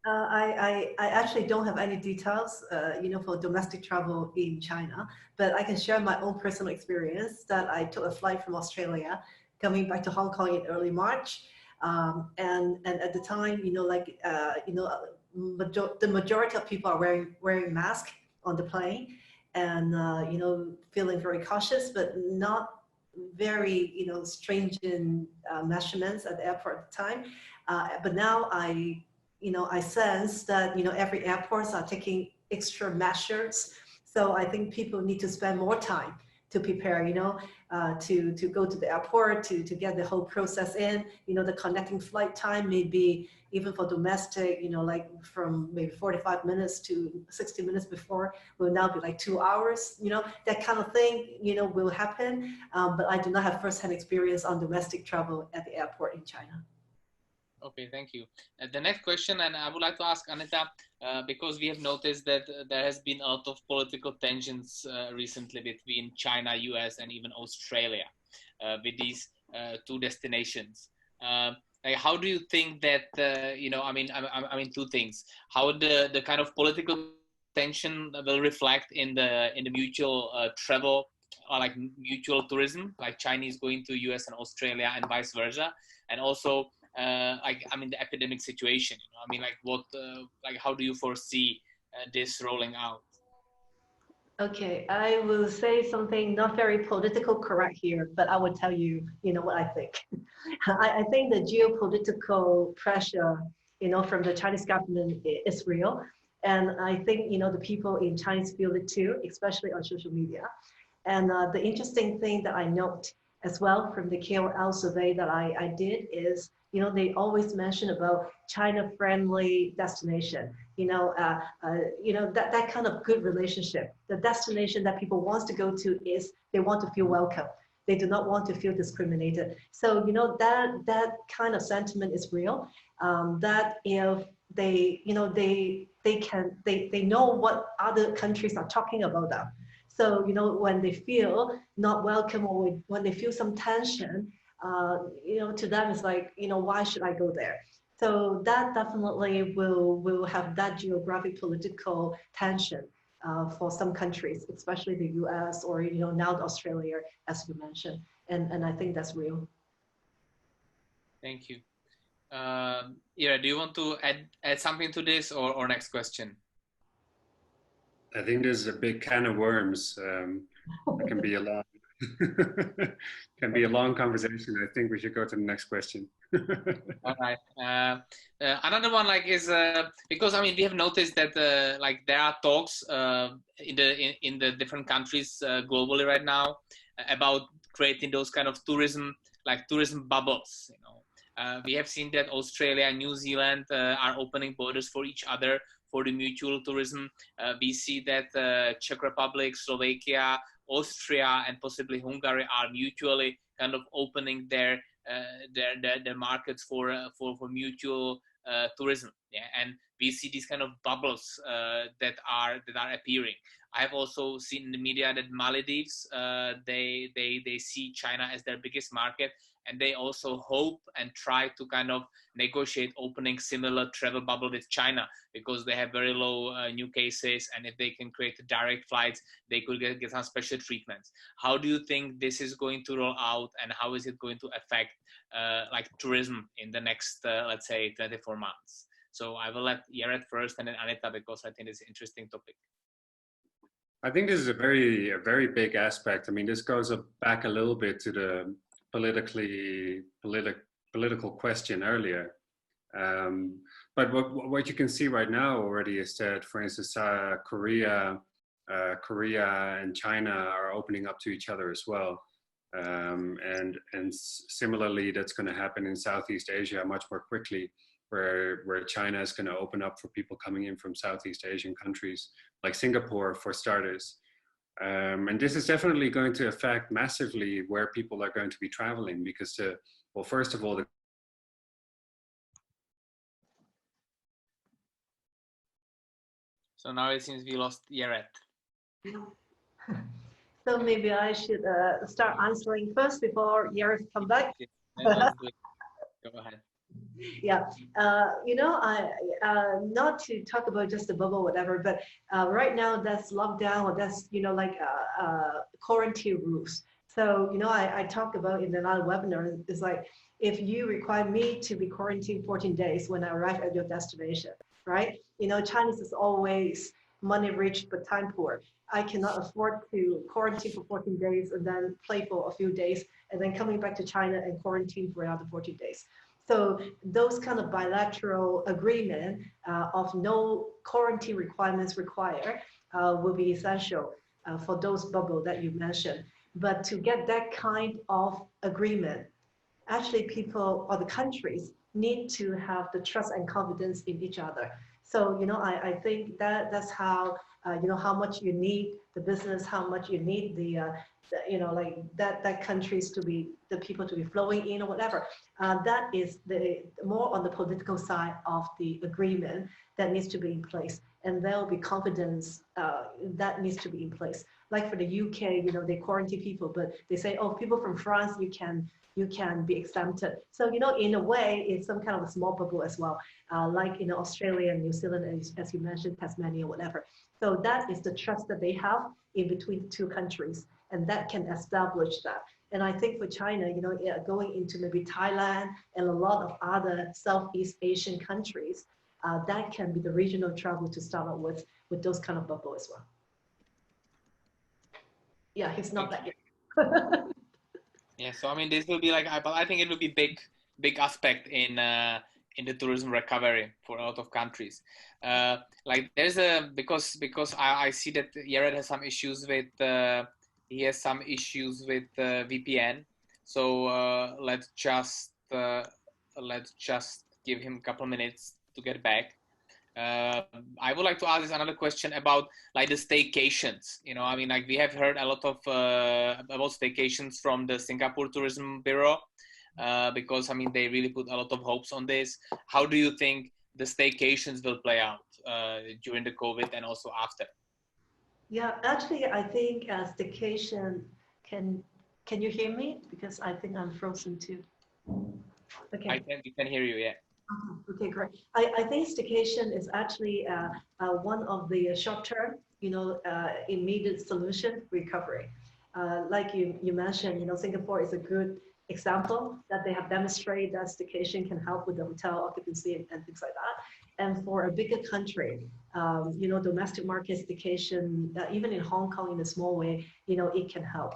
I actually don't have any details, you know, for domestic travel in China, but I can share my own personal experience that I took a flight from Australia coming back to Hong Kong in early March. And at the time, you know, like, you know, the majority of people are wearing masks on the plane and, you know, feeling very cautious, but not very, you know, stringent measurements at the airport at the time. But now I sense that, you know, every airports are taking extra measures. So I think people need to spend more time to prepare, to go to the airport, to get the whole process in, the connecting flight time may be even for domestic, like from maybe 45 minutes to 60 minutes before will now be like 2 hours, that kind of thing, will happen. But I do not have firsthand experience on domestic travel at the airport in China. Okay, thank you. The next question, and I would like to ask Anita, because we have noticed that there has been a lot of political tensions recently between China, US, and even Australia with these two destinations. Like, how do you think that, I mean, two things, how the kind of political tension will reflect in the mutual travel, or like mutual tourism, like Chinese going to US and Australia and vice versa, and also the epidemic situation, how do you foresee this rolling out? Okay, I will say something not very political correct here, but I will tell you, what I think. I think the geopolitical pressure, from the Chinese government is real. And I think, the people in Chinese feel it too, especially on social media. And the interesting thing that I note as well from the KOL survey that I did is, they always mention about China-friendly destination, that kind of good relationship. The destination that people want to go to is they want to feel welcome. They do not want to feel discriminated. So, that kind of sentiment is real. That if they, they know what other countries are talking about them. So, when they feel not welcome or when they feel some tension, to them it's like, why should I go there? So that definitely will have that geographic political tension for some countries, especially the US or, now Australia, as you mentioned. And I think that's real. Thank you. Yereth, do you want to add something to this, or next question? I think this is a big can of worms. It can be a long, can be a long conversation. I think we should go to the next question. All right. Another one is because we have noticed that there are talks in the different countries globally right now about creating those kind of tourism bubbles. We have seen that Australia and New Zealand are opening borders for each other for the mutual tourism. We see that Czech Republic, Slovakia, Austria, and possibly Hungary are mutually kind of opening their markets for mutual tourism. Yeah, and we see these kind of bubbles that are appearing. I have also seen in the media that Maldives they see China as their biggest market, and they also hope and try to kind of negotiate opening similar travel bubble with China, because they have very low new cases, and if they can create direct flights, they could get some special treatments. How do you think this is going to roll out, and how is it going to affect tourism in the next, let's say, 24 months? So I will let Yereth first, and then Anita, because I think it's an interesting topic. I think this is a very big aspect. I mean, this goes back a little bit to the political question earlier. But what you can see right now already is that, for instance, Korea and China are opening up to each other as well. And similarly, that's going to happen in Southeast Asia much more quickly, where China is going to open up for people coming in from Southeast Asian countries, like Singapore, for starters. And this is definitely going to affect massively where people are going to be traveling, because, well, first of all, So now it seems we lost Yereth. So maybe I should start answering first before Yereth come back. Let's do it. Go ahead. Yeah, not to talk about just the bubble, whatever, but right now that's lockdown, or that's, quarantine rules. So, I talked about in the last webinar, it's like, if you require me to be quarantined 14 days when I arrive at your destination, right? Chinese is always money rich, but time poor. I cannot afford to quarantine for 14 days and then play for a few days and then coming back to China and quarantine for another 14 days. So those kind of bilateral agreement of no quarantine requirements required will be essential for those bubbles that you mentioned. But to get that kind of agreement, actually people or the countries need to have the trust and confidence in each other. So, I think that's how, how much you need the business, how much you need like that countries to be, the people to be flowing in or whatever. That is the more on the political side of the agreement that needs to be in place. And there will be confidence that needs to be in place. Like for the UK, they quarantine people, but they say, oh, people from France, you can be exempted. So, in a way, it's some kind of a small bubble as well, like in Australia and New Zealand, as you mentioned, Tasmania, whatever. So that is the trust that they have in between the two countries, and that can establish that. And I think for China, going into maybe Thailand and a lot of other Southeast Asian countries, that can be the regional travel to start out with those kind of bubble as well. Yeah, he's not that yet. Yeah, so I mean, this will be like, I think it will be big aspect in the tourism recovery for a lot of countries. Like there's because I see that Yereth has some issues with VPN. So let's just give him a couple minutes to get back. I would like to ask another question about like the staycations. I mean, like we have heard a lot of about staycations from the Singapore Tourism Bureau, because I mean they really put a lot of hopes on this. How do you think the staycations will play out during the COVID and also after? Yeah, actually, I think staycation can you hear me? Because I think I'm frozen too. Okay. We can hear you, yeah. Okay, great. I think staycation is actually one of the short-term, immediate solution recovery. Like you mentioned, Singapore is a good example that they have demonstrated that staycation can help with the hotel occupancy and things like that. And for a bigger country, domestic market staycation, even in Hong Kong in a small way, it can help.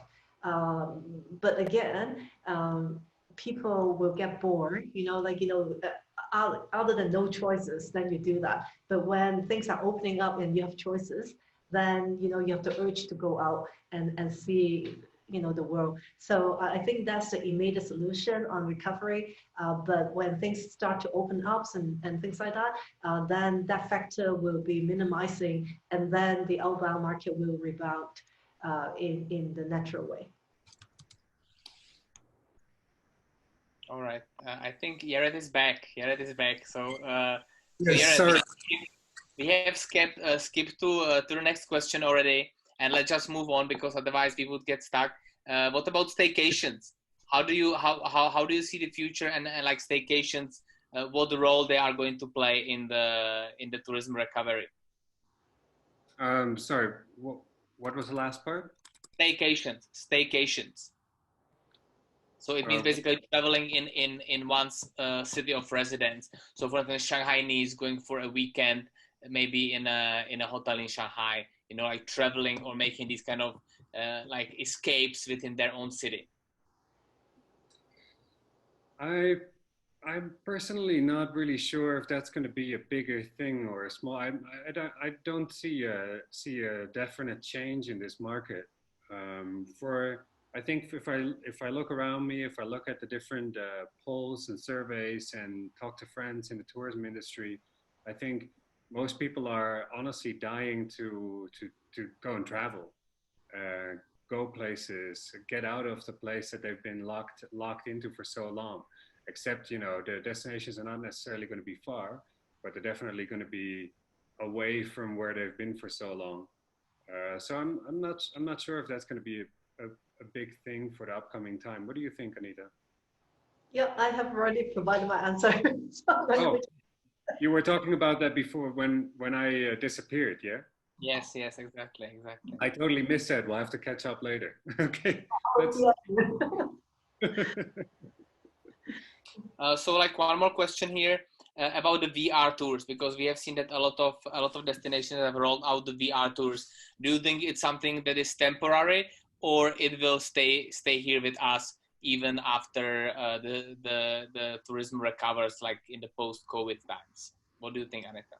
But again, people will get bored, other than no choices, then you do that. But when things are opening up and you have choices, then, you have the urge to go out and see, the world. So I think that's the immediate solution on recovery. But when things start to open up and things like that, then that factor will be minimizing, and then the outbound market will rebound in the natural way. All right. I think Yereth is back. So, Yes, Yereth, sorry. we have skipped to the next question already, and let's just move on because otherwise we would get stuck. What about staycations? How do you see the future and like staycations? What role they are going to play in the tourism recovery? Sorry. What was the last part? Staycations. So it means basically traveling in one's city of residence. So for instance, Shanghainese going for a weekend, maybe in a hotel in Shanghai, like traveling or making these kind of like escapes within their own city. I'm personally not really sure if that's going to be a bigger thing or a small. I don't see a definite change in this market. I think if I look around me, if I look at the different polls and surveys and talk to friends in the tourism industry, I think most people are honestly dying to go and travel, go places, get out of the place that they've been locked into for so long. Except, the destinations are not necessarily going to be far, but they're definitely going to be away from where they've been for so long. So I'm not sure if that's going to be a big thing for the upcoming time. What do you think, Anita? Yeah, I have already provided my answer. Oh, you were talking about that before when I disappeared, yeah? Yes, exactly. I totally missed that. We'll have to catch up later. Okay. So like one more question here about the VR tours, because we have seen that a lot of destinations have rolled out the VR tours. Do you think it's something that is temporary, or it will stay here with us even after the tourism recovers, like in the post-COVID times? What do you think, Anita?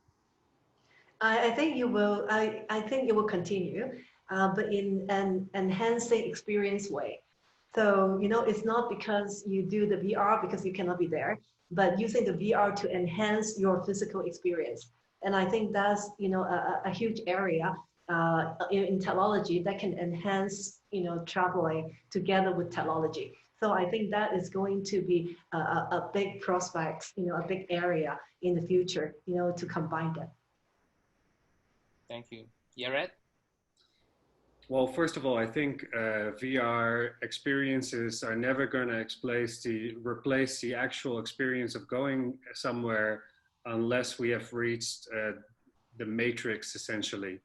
I think you will. I think it will continue. but in an enhancing experience way. So, you know, it's not because you do the VR because you cannot be there, but using the VR to enhance your physical experience. And I think that's, you know, a huge area in technology that can enhance, you know, traveling together with technology. So I think that is going to be a big prospect, you know, a big area in the future, you know, to combine them. Thank you. Yereth? Well, first of all, I think VR experiences are never going to replace the actual experience of going somewhere unless we have reached the matrix, essentially.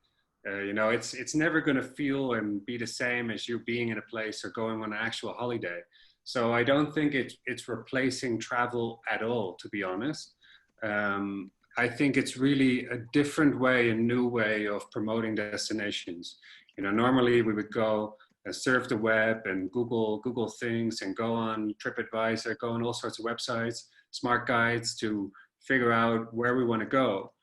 You know, it's never going to feel and be the same as you being in a place or going on an actual holiday. So I don't think it's replacing travel at all, to be honest. I think it's really a different way, a new way of promoting destinations. You know, normally we would go and surf the web and Google things and go on TripAdvisor, go on all sorts of websites, smart guides to figure out where we want to go.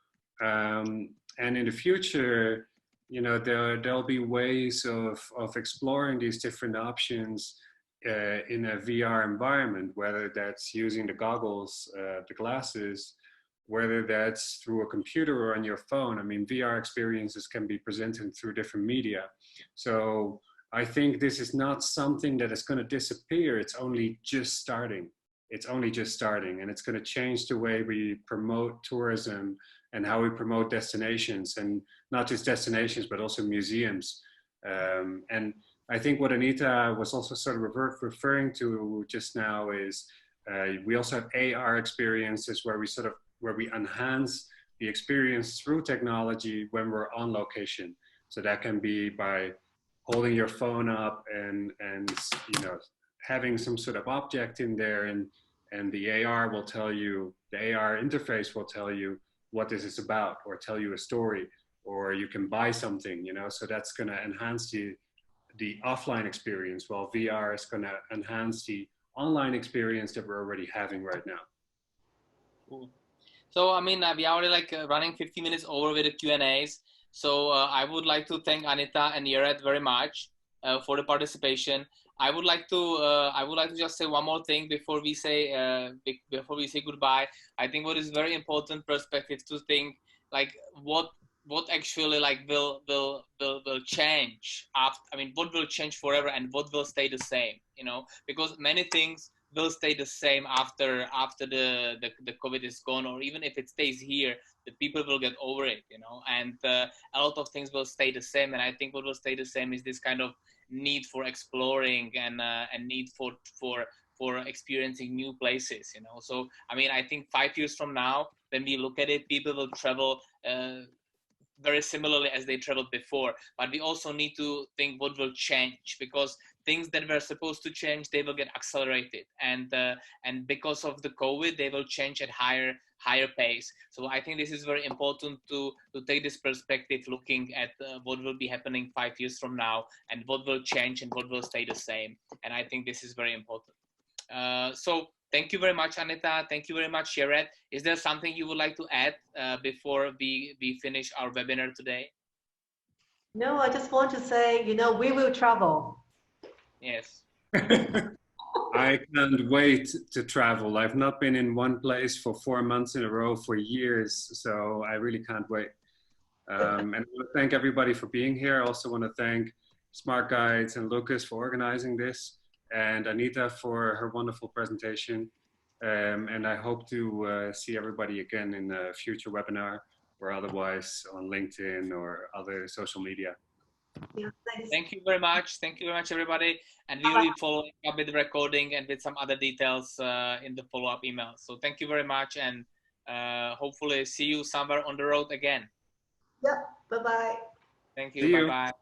And in the future, you know, there'll be ways of exploring these different options in a VR environment, whether that's using the goggles, the glasses, whether that's through a computer or on your phone. I mean, VR experiences can be presented through different media. So I think this is not something that is going to disappear. It's only just starting. It's only just starting, and it's going to change the way we promote tourism and how we promote destinations, and not just destinations, but also museums. And I think what Anita was also sort of referring to just now is we also have AR experiences where we enhance the experience through technology when we're on location. So that can be by holding your phone up and you know, having some sort of object in there, and the AR will tell you, the AR interface will tell you what this is about, or tell you a story, or you can buy something, you know. So that's going to enhance the offline experience, while VR is going to enhance the online experience that we're already having right now. Cool. So, I mean, we are already like running 50 minutes over with the Q&As. So I would like to thank Anita and Yereth very much for the participation. I would like to just say one more thing before we say goodbye. I think what is very important perspective to think, like what actually like will change after. I mean, what will change forever and what will stay the same, you know, because many things will stay the same after the COVID is gone, or even if it stays here, the people will get over it, you know, and a lot of things will stay the same. And I think what will stay the same is this kind of need for exploring and need for experiencing new places, you know. So I mean, I think 5 years from now, when we look at it, people will travel very similarly as they traveled before, but we also need to think what will change, because things that were supposed to change, they will get accelerated, and because of the COVID, they will change at higher pace. So I think this is very important to take this perspective, looking at what will be happening 5 years from now, and what will change and what will stay the same. And I think this is very important. So thank you very much, Anita. Thank you very much, Yereth. Is there something you would like to add before we finish our webinar today? No, I just want to say, you know, we will travel. Yes. I can't wait to travel. I've not been in one place for 4 months in a row for years, so I really can't wait. And I want to thank everybody for being here. I also want to thank Smart Guides and Lucas for organizing this, and Anita for her wonderful presentation. And I hope to see everybody again in a future webinar, or otherwise on LinkedIn or other social media. Yeah, thanks. Thank you very much. Thank you very much, everybody. And we will be following up with the recording and with some other details in the follow-up email. So thank you very much, and hopefully see you somewhere on the road again. Yep. Bye-bye. Thank you. Bye-bye.